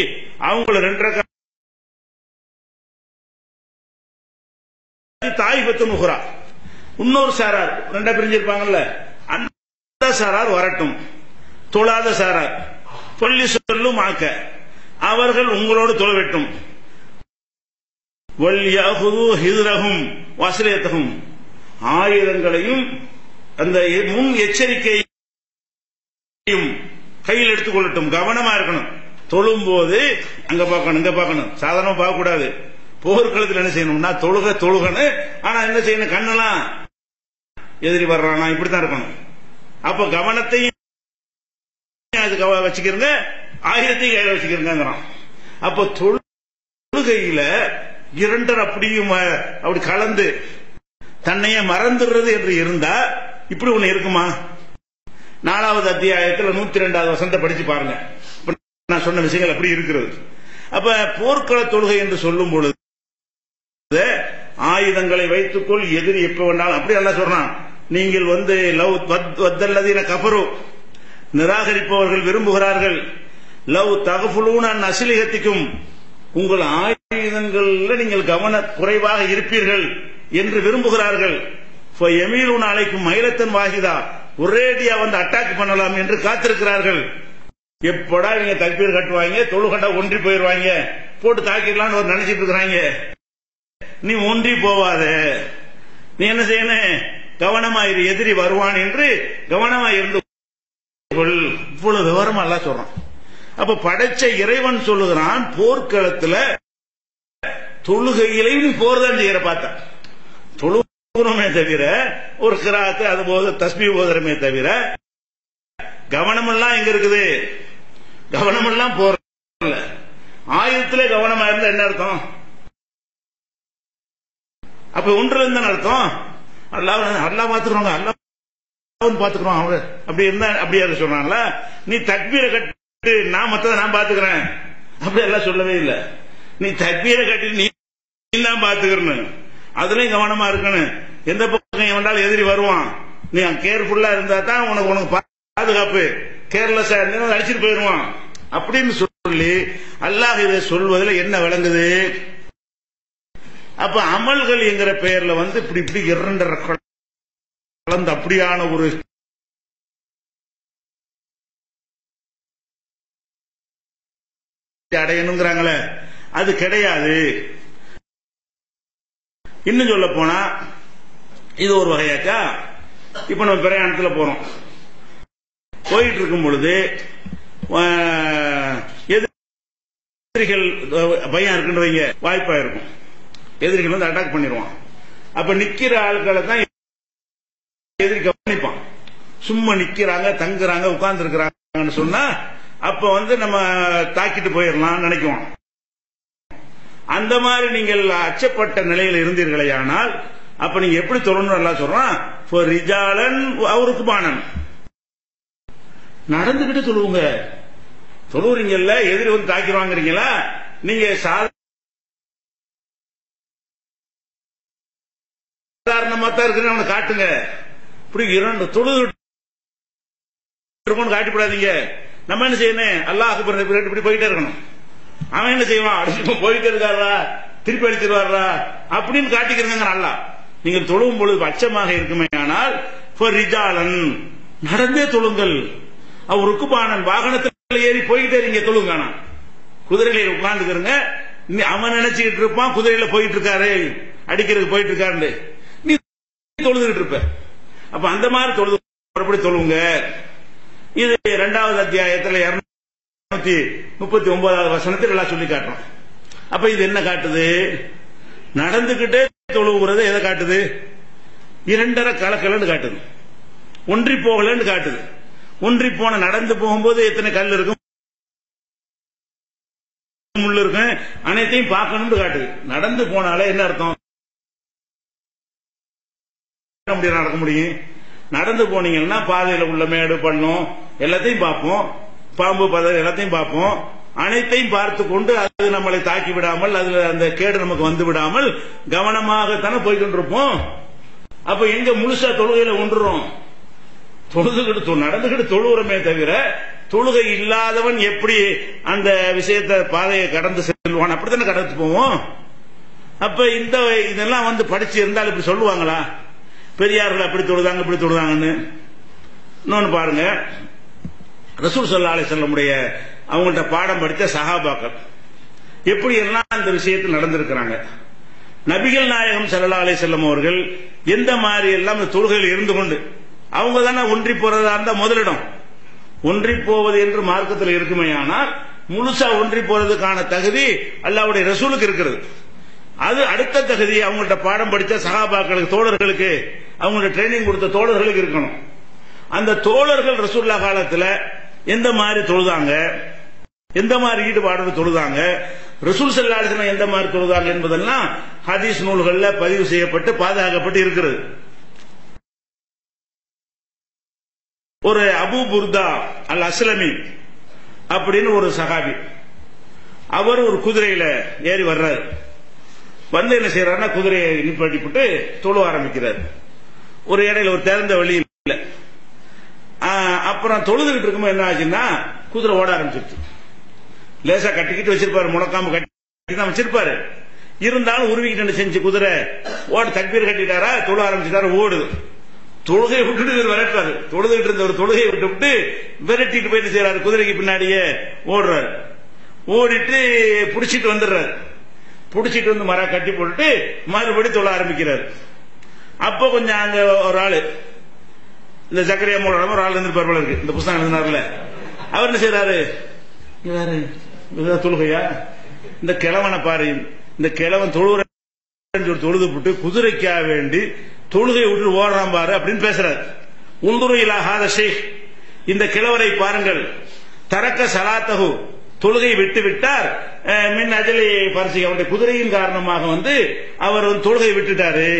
அவங்கள 2 ரக்காத் தாயிபத்து நுஹ்ரா, இன்னொரு சாரார் 2 பிரிஞ்சிருப்பாங்கல்ல, அந்த சாரார் வரட்டும், தொழாத சாரார் சொல்லி சொல்லும் ஆக்க அவர்கள் உங்களோடு தொழவிட்டும். வஸ்லியத்தகும், ஆயுதங்களையும் அந்த முன் எச்சரிக்கையும் கையில் எடுத்துக் கொள்ளட்டும். கவனமா இருக்கணும், தொழும் போது அங்க பார்க்கணும் இங்க பார்க்கணும், சாதாரணமா பார்க்க கூடாது. போர்க்களத்தில் என்ன செய்யணும்னா தொழுகன்னு, ஆனா என்ன செய்யணும், கண்ணெல்லாம் எதிரி வர்றானா இப்படித்தான் இருக்கணும். அப்ப கவனத்தையும் வச்சுக்கிறங்க, ஆயுதத்தையும் கையில வச்சுக்கிறங்கிறான். அப்ப தொழுகையில 2 அப்படியும் அப்படி கலந்து தன்னையே மறந்துடுறது என்று இருந்தா இப்படி ஒண்ணு இருக்குமா? 4வது அத்தியாயத்தில் 102வது வசனத்தை படிச்சு பாருங்க, நான் சொன்ன விஷயங்கள் அப்படி இருக்கிறது. அப்ப போர்க்கள தொழுகை என்று சொல்லும் பொழுது ஆயுதங்களை வைத்துக்கொள், எதிரி எப்ப வேண்டாலும் அப்படி எல்லாம் சொல்றான். நீங்கள் வந்து வத்தல்லதீன கஃபரு, நிராகரிப்பவர்கள் விரும்புகிறார்கள், லவ் தகஃபுலூன அன் அஸ்லிஹத்திக்கும், உங்கள் ஆயுதங்கள்ல நீங்கள் கவன குறைவாக இருப்பீர்கள் என்று விரும்புகிறார்கள். எமீலூன் அலைக்கும் மைலத்தன் வாகிதா, ஒரேடியா வந்து அட்டாக் பண்ணலாம் என்று காத்திருக்கிறார்கள். எப்படா இவங்க தக்பீர் கட்டுவாங்க, தொழுகண்டா ஒன்றி போயிருவாங்க, போட்டு தாக்கிடலாம்னு ஒரு நினைச்சிட்டு இருக்கிறாங்க. நீ ஒன்றி போவாத, நீ என்ன செய்யணும், கவனமாயிரு, எதிரி வருவான் என்று கவனமாயிருந்து இவ்வளவு விவரமா எல்லாம் சொல்றான். அப்ப படைச்ச இறைவன் சொல்லுகிறான், போர்க்களத்துல தொழுகையிலையும் நீ போர் தான் செய்யற. பார்த்தா தொழுகிறோமே தவிர ஒரு கிராத்து அது போது தஸ்பீ போதுறமே தவிர கவனமெல்லாம் எங்க இருக்குது? கவனமெல்லாம் போற ஆயுதத்திலே கவனமா இருந்தா என்ன அர்த்தம்? அப்ப ஒன்று இருந்தா அர்த்தம் அல்லாஹ் பாத்துக்கிறோங்க, அல்லாஹ் பாத்துக்கிறோம். அவங்க அப்படி இருந்தா அப்படியே சொல்றான்ல, நீ தக்பீரை கட்டு, நான் மத்ததை நான் பாத்துக்கிறேன், அப்படி எல்லாம் சொல்லவே இல்லை. நீ தக்பீரை கட்டி நீ தான் பாத்துக்கிறேன்னு, அதுலயும் கவனமா இருக்கணும். எந்த பக்கம் வந்தாலும் எதிரி வருவான், நீ கேர்ஃபுல்லா இருந்தா தான் உனக்கு பாதுகாப்பு. கேர்லெஸ்ஸா இருந்தா அடிச்சுட்டு போயிருவான் அப்படின்னு சொல்லி அல்லாஹ் இதை சொல்வதில் என்ன விளங்குது? அப்ப அமல்கள் என்கிற பெயர்ல வந்து இப்படி இப்படி இரண்டரை கலந்து அப்படியான ஒரு அடையணுங்கிறாங்களே, அது கிடையாது. இன்னும் சொல்ல போனா இது ஒரு வகையாச்சா. இப்ப நம்ம பிரயாணத்துல போறோம், போயிட்டு இருக்கும் பொழுது எதிரிகள் பயம் இருக்குன்னு வைங்க, வாய்ப்பா இருக்கும், எதிரிகள் வந்து அட்டாக் பண்ணிடுவான். அப்ப நிக்கிற ஆட்களை தான் எதிரி கவனிப்பான். சும்மா நிக்கிறாங்க, தங்குறாங்க, உட்கார்ந்து இருக்கிறாங்கன்னு சொன்னா அப்ப வந்து நம்ம தாக்கிட்டு போயிடலாம் நினைக்குவோம். அந்த மாதிரி நீங்கள் அச்சப்பட்ட நிலையில் இருந்தீர்களே ஆனால் அப்ப நீங்க எப்படி தொழணும் எல்லாம் சொல்றான். அவருக்கு பானன் நடந்துகிட்டு தொழுவுங்க. தொழுவுறீங்கல்ல, எதிரி வந்து தாக்கிடுவாங்கிறீங்களா, நீங்க சாதாரணமா தான் இருக்குன்னு அவனை காட்டுங்க. இப்படி இரண்டு தொழுது காட்டிப்படாதீங்க. நம்ம என்ன செய்யணும், அல்லாஹ் அக்பர் இப்படி போயிட்டே இருக்கணும். அவன் என்ன செய்வான், அடிச்சு போயிட்டே இருக்காரா, திருப்பி அடிச்சிருவாரா அப்படின்னு காட்டிக்கிறங்க. அல்லாஹ் நீங்கள் தொழுவும் பொழுது அச்சமாக இருக்குமே ஆனால் நடந்தே தொழுங்கள். அவருக்கு பானன் வாகனத்தில் ஏறி போயிட்டே இருங்க, தொழுங்க. குதிரையில உட்கார்ந்துக்கிறங்க, அவன் நினைச்சுக்கிட்டு இருப்பான் குதிரையில போயிட்டு இருக்காரு, அடிக்கிறதுக்கு போயிட்டு இருக்காரு, நீ தொழுதுகிட்டு இருப்ப. அப்ப அந்த மாதிரி தொழுவுங்க. இது 2வது அத்தியாயத்தில் 239வது வசனத்தில் எல்லாம் சொல்லி காட்டுறோம். அப்ப இது என்ன காட்டுது? நடந்துகிட்டே தொழுவுறது எதை காட்டுது? இரண்டரை கலக்கலன்னு காட்டுது, ஒன்றி போகலன்னு காட்டுது. ஒன்றி போன நடந்து போகும்போது எத்தனை கல் இருக்கும், முள்ளு இருக்கும், அனைத்தையும் பார்க்கணும்னு காட்டுது. நடந்து போனாலே என்ன அர்த்தம்? நடக்க முடியும். நடந்து போனீங்கன்னா பாதையில உள்ள மேடு பண்ணும் எல்லாத்தையும் பார்ப்போம், பாம்பு பதவி எல்லாத்தையும் பார்ப்போம். அனைத்தையும் பார்த்து கொண்டு அது நம்மளை தாக்கி விடாமல், அதுல அந்த கேடு நமக்கு வந்து விடாமல் கவனமாகத்தானே போய்கொண்டிருப்போம். அப்ப எங்க முழுசா தொழுகையில ஒன்றுறோம்? தொழுதுகிட்டு நடந்துகிட்டு தொழுகிறமே தவிர தொழுகை இல்லாதவன் எப்படி அந்த விஷயத்தை பாதையை கடந்து செல்வான்? அப்படித்தானே கடந்து போவோம். அப்ப இதெல்லாம் வந்து படிச்சு இருந்தால் இப்படி சொல்லுவாங்களா? பெரியார்கள் அப்படி தொழுதாங்க இப்படி தொழுதாங்கன்னு. இன்னொன்னு பாருங்க, ரசூல் ஸல்லல்லாஹு அலைஹி வஸல்லமுடைய அவங்கள்ட்ட பாடம் படித்த சஹாபாக்கள் எப்படி எல்லாம் அந்த விஷயத்தில் நடந்திருக்கிறாங்க. நபிகள் நாயகம் ஸல்லல்லாஹு அலைஹி வஸல்லம் அவர்கள் எந்த மாதிரி எல்லாம் இந்த தொழுகையில் இருந்து கொண்டு, அவங்க தானே ஒன்றி போறதா இருந்தா முதலிடம். ஒன்றி போவது என்று மார்க்கத்தில் இருக்குமே, ஆனால் முழுசா ஒன்றி போறதுக்கான தகுதி அல்லாஹ்வுடைய ரசூலுக்கு இருக்கிறது. அது அடுத்த தகுதி அவங்கள்ட்ட பாடம் படித்த சஹாபாக்களுக்கு, தோழர்களுக்கு, அவங்கள்ட்ட ட்ரைனிங் கொடுத்த தோழர்களுக்கு இருக்கணும். அந்த தோழர்கள் ரசூலுல்லாஹ் காலத்துல எந்த மாதிரி தொழுதாங்க, எந்த மாதிரி ஈடுபாடு தொழுதாங்க, ரசூல் ஸல்லல்லாஹு அலைஹி வஸல்லம் எந்த மாதிரி தொழுதாங்க என்பதெல்லாம் ஹதீஸ் நூல்கள்ல பதிவு செய்யப்பட்டு பாதுகாக்கப்பட்டு இருக்கிறது. ஒரு அபூ புர்தா அல் அஸ்லமி அப்படின்னு ஒரு சஹாபி, அவர் ஒரு குதிரையில ஏறி வர்றாரு. வந்து என்ன செய்யறாருன்னா குதிரையை நிப்பாட்டி போட்டு தொழ ஆரம்பிக்கிறார். ஒரு இடையில ஒரு திறந்த வழி இல்ல. அப்புறம் தொழுதுகிட்டு இருக்கும்போது என்ன ஆச்சுன்னா குதிரை ஓட ஆரம்பிச்சிருச்சு. லேசா கட்டிக்கிட்டு வச்சிருப்பாரு, முடக்காம கட்டி தான் வச்சிருப்பாரு. இருந்தாலும் உருவிக்கிட்டு செஞ்சு குதிரை ஓடு தக்பீர் கட்டிட்டாரா, தொழ ஆரம்பிச்சுட்டாரா, ஓடுது. தொழுகையை விட்டுட்டு விரட்டாரு. தொழுதுகிட்டு இருந்த ஒரு தொழுகையை விட்டு விரட்டிட்டு போயிட்டு செய்யறாரு, குதிரைக்கு பின்னாடியே ஓடுறாரு. ஓடிட்டு புடிச்சிட்டு வந்துடுறாரு. புடிச்சிட்டு வந்து மரம் கட்டி போட்டு மறுபடி தொழ ஆரம்பிக்கிறாரு. அப்போ கொஞ்சம் அங்க ஒரு ஆளு, இந்த சக்கரையா மூலம் ஒரு ஆள் இருந்திருப்பார் போல இருக்கு, இந்த புத்தகம் எழுதினார்ல, அவர் என்ன செய்யறாரு, தொழுகையா, இந்த கிழவனை பாரு, இந்த கிழவன் தொழுகிற தொழுது போட்டு குதிரைக்காக வேண்டி தொழுகை விட்டு ஓடுறான் பாரு அப்படின்னு பேசுறாரு. உந்துரையிலாகாத ஷேக், இந்த கிழவரை பாருங்கள், தரக்க சலாத்தகு, தொழுகை விட்டு விட்டார், மின் அஜலி பரிசு, அவருடைய குதிரையின் காரணமாக அவர் தொழுகை விட்டுட்டாரு,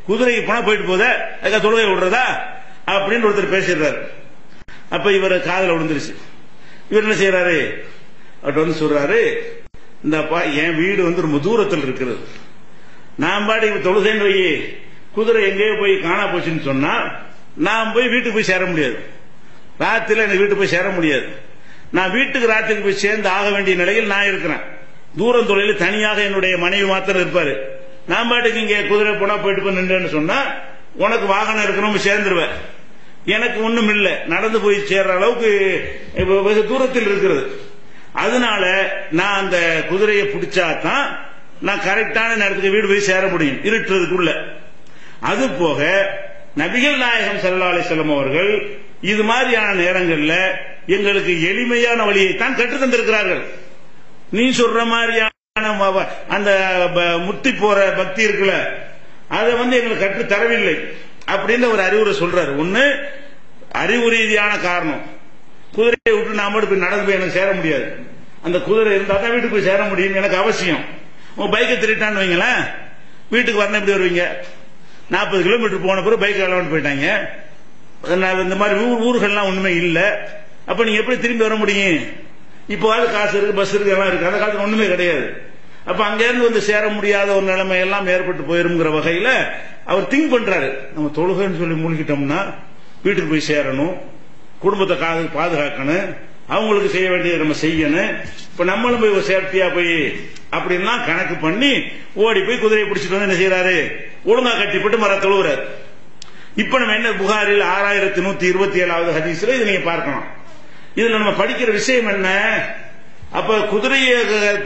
குதிரைக்கு போனா போயிட்டு போத அதுக்காக தொழுகை விடுறதா அப்படின்னு ஒருத்தர் பேசிடுறாரு. அப்ப இவர் காதல விழுந்துருச்சு. இவர் என்ன செய்யறாரு, அவர் சொல்றாரு, இந்த என் வீடு ரொம்ப தூரத்தில் இருக்கிறது, நான் பாடி தொழுகைன்னு வை, குதிரை எங்கேயோ போய் காணா போச்சுன்னு சொன்னா நான் போய் வீட்டுக்கு போய் சேர முடியாது, ராத்திரில எனக்கு வீட்டுக்கு போய் சேர முடியாது, நான் வீட்டுக்கு ராத்திரிக்கு போய் சேர்ந்து ஆக வேண்டிய நிலையில் நான் இருக்கிறேன். தூரம் தொழில் தனியாக என்னுடைய மனைவி மாத்திரம் இருப்பாரு. நான் பாட்டுக்கு இங்க குதிரை போனா போயிட்டு போய் நின்றேன்னு சொன்னா உனக்கு வாகனம் இருக்கணும் சேர்ந்துருவேன், எனக்கு ஒண்ணும் இல்ல, நடந்து போய் சேர்ற அளவுக்கு வெகு தூரத்தில் இருக்கிறது. அதனால நான் அந்த குதிரையை பிடிச்சாதான் நான் கரெக்டான நேரத்துக்கு வீடு போய் சேர முடியும் இருட்டுறதுக்குள்ள. அது போக நபிகள் நாயகம் ஸல்லல்லாஹு அலைஹி வஸல்லம் அவர்கள் இது மாதிரியான நேரங்கள்ல எங்களுக்கு எளிமையான வழியைத்தான் கற்று தந்திருக்கிறார்கள். நீ சொல்ற மாதிரியான அந்த முத்தி போற பக்தி இருக்குல்ல, அதை எங்களுக்கு கற்று தரவில்லை அப்படின்னு ஒரு அறிவுரை சொல்றாரு. ஒண்ணு அறிவு ரீதியான காரணம், குதிரையை விட்டு நாம போய் நடந்து போய் எனக்கு சேர முடியாது, அந்த குதிரை இருந்தா தான் வீட்டுக்கு போய் சேர முடியும், எனக்கு அவசியம். உங்க பைக்கை திருட்டான்னு வைங்களேன், வீட்டுக்கு வரணும் எப்படி வருவீங்க, 40 கிலோமீட்டர் போன பிறகு பைக் அளவன் போயிட்டாங்க, இந்த மாதிரி ஊர்கள்லாம் ஒண்ணுமே இல்ல, அப்ப நீங்க எப்படி திரும்பி வர முடியும்? இப்போ காசு இருக்கு, பஸ் இருக்கு, எல்லாம் இருக்கு, அந்த காலத்துல ஒண்ணுமே கிடையாது. அப்ப அங்க இருந்து சேர முடியாத ஒரு நிலைமை எல்லாம் ஏற்பட்டு போயிருங்கிற வகையில அவர் திங்க் பண்றாரு, நம்ம தொழுகைன்னு சொல்லி மூழ்கிட்டோம்னா வீட்டுக்கு போய் சேரணும், குடும்பத்தை பாதுகாக்கணும், அவங்களுக்கு செய்ய வேண்டியதை நம்ம செய்யணும், இப்ப நம்மளும் போய் சேஃப்டியா போய் அப்படின்னா கணக்கு பண்ணி ஓடி போய் குதிரையை பிடிச்சிட்டு என்ன செய்யறாரு, ஒழுங்கா கட்டிப்பட்டு மர தொழுகிறார். இப்ப நம்ம என்ன புகாரில் 6127வது ஹதீஸ்ல இதை நீங்க பார்க்கலாம். இதுல நம்ம படிக்கிற விஷயம் என்ன, அப்ப குதிரையை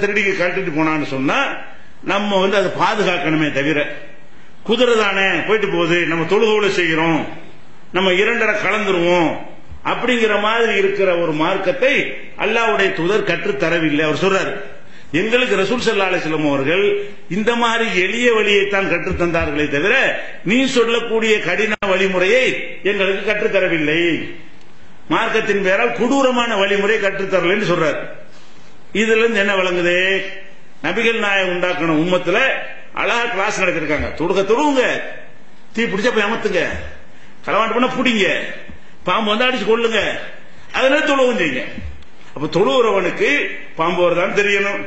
திருடி கட்டிட்டு போனான்னு சொன்னா நம்ம அதை பாதுகாக்கணுமே தவிர, குதிரை தானே போயிட்டு போகுது, நம்ம தொழுகையில செய்கிறோம், நம்ம 2 கலந்துருவோம் அப்படிங்கிற மாதிரி இருக்கிற ஒரு மார்க்கத்தை அல்லாஹ்வுடைய தூதர் கற்றுத் தரவில்லை. அவர் சொல்றாரு, எங்களுக்கு ரசூல் ஸல்லல்லாஹு அலைஹி வஸல்லம் அவர்கள் இந்த மாதிரி எளிய வழியைத்தான் கற்றுத் தந்தார்களே தவிர நீ சொல்லக்கூடிய கடின வழிமுறையை எங்களுக்கு கற்றுத் தரவில்லை, மார்க்கத்தின் பேரால் கொடூரமான வழிமுறை கற்றுத்தரலன்னு சொல்றாரு. இதுல இருந்து என்ன விளங்குது, நபிகள் நாயகம் உண்டாக்கணும் உம்மத்துல அழகா கிளாஸ் நடத்திருக்காங்க. தொழுவுங்க, தீ பிடிச்சா போய் அமத்துங்க, களவாண்டு பண்ண புடிங்க, பாம்பு அடிச்சு கொள்ளுங்க, அதனால தொழுவும் செய்யுங்க. அப்ப தொழுவுறவனுக்கு பாம்பு வருதான்னு தெரியணும்,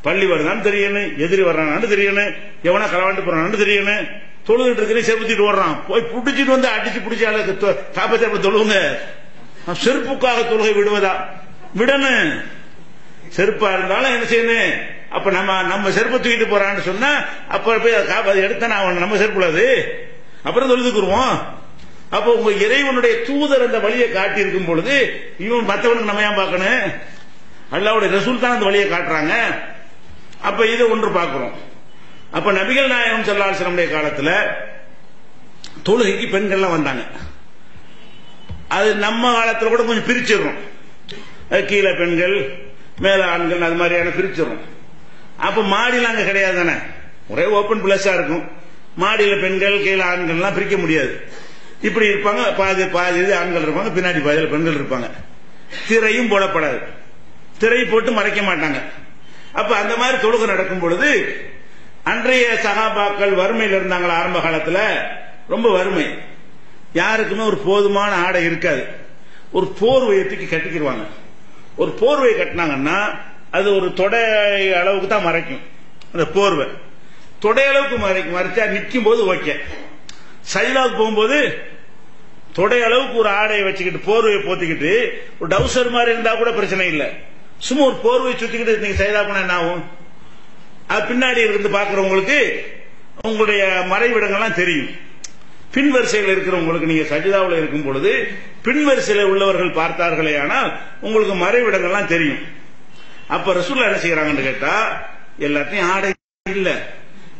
பள்ளி வருதான்னு தெரியணும், எதிரி வர்றான்னு தெரியணும், எவனா களவாண்டு போறான்னு தெரியணும். தொழுகிட்டு இருக்கிற செருப்புத்திட்டு ஓடுறான், போய் புடிச்சிட்டு அடிச்சு பிடிச்சால காப்பத்தை தொழுவுங்க. செருப்புக்காக தொழுகை விடுவதா, விடணும். செருப்பா இருந்தாலும் என்ன செய்யணும், அப்ப நம்ம செருப்பை தூக்கிட்டு போறான்னு சொன்னா அப்ப போய் எடுத்தானே நம்ம செருப்புல அது, அப்புறம் தொழுதுக்குருவோம். அப்ப உங்க இறைவனுடைய தூதர் அந்த வழியை காட்டி இருக்கும் பொழுது இவன் மற்றவனுக்கு நம்ம ஏன் பார்க்கணும், அல்லாஹ்வுடைய ரசூல் தான் அந்த வழியை காட்டுறாங்க. அப்ப இதை ஒன்று பார்க்கிறோம். அப்ப நபிகள் நாயகம் ஸல்லல்லாஹு அலைஹி வஸல்லம் காலத்துல தொழுகைக்கு பெண்கள்லாம் வந்தாங்க. அது நம்ம காலத்துல கூட கொஞ்சம் பிரிச்சிடறோம், கீழே பெண்கள் மேல ஆண்கள் அது மாதிரியான பிரிச்சிடறோம். அப்ப மாடியில் அங்க கிடையாது தானே, ஒரே ஓபன் பிளஸா இருக்கும். மாடியில பெண்கள் கீழே ஆண்கள்லாம் பிரிக்க முடியாது, இப்படி இருப்பாங்க, பாதி பாதி ஆண்கள் இருப்பாங்க, பின்னாடி பாதியில் பெண்கள் இருப்பாங்க. திரையும் போடப்படாது, திரை போட்டு மறைக்க மாட்டாங்க. அப்ப அந்த மாதிரி தொழுகை நடக்கும் பொழுது அன்றைய சகாபாக்கள் வறுமையில் இருந்தாங்களா, ஆரம்ப காலத்துல ரொம்ப வறுமை, யாருக்குமே ஒரு போதுமான ஆடை இருக்காது. ஒரு போர்வையை தூக்கி கட்டிக்கிடுவாங்க. ஒரு போர்வை கட்டினாங்கன்னா அது ஒரு தொடை அளவுக்கு தான் மறைக்கும். அந்த போர்வை தொடை அளவுக்கு மறைச்சா நிற்கும் போது ஓகே, சைலாவுக்கு போகும்போது தொடை அளவுக்கு ஒரு ஆடையை வச்சுக்கிட்டு போர்வையை போத்திக்கிட்டு ஒரு டவுசர் மாதிரி இருந்தா கூட பிரச்சனை இல்லை. சும்மா ஒரு போர்வை சுத்திக்கிட்டு நீங்க சைலா போனா என்ன ஆகும், அது பின்னாடி இருந்து பார்க்கிறவங்களுக்கு உங்களுடைய மறைவிடங்கள்லாம் தெரியும். பின் வரிசையில் இருக்கிறவங்களுக்கு நீங்க சஜிதாவில் இருக்கும் பொழுது பின் வரிசையில் உள்ளவர்கள் பார்த்தார்களே ஆனால் உங்களுக்கு மறைவிடங்கள்லாம் தெரியும். அப்ப ரசூலுல்லாஹ் என்ன செய்யறாங்கன்னு கேட்டா, எல்லாத்தையும் ஆடை இல்ல,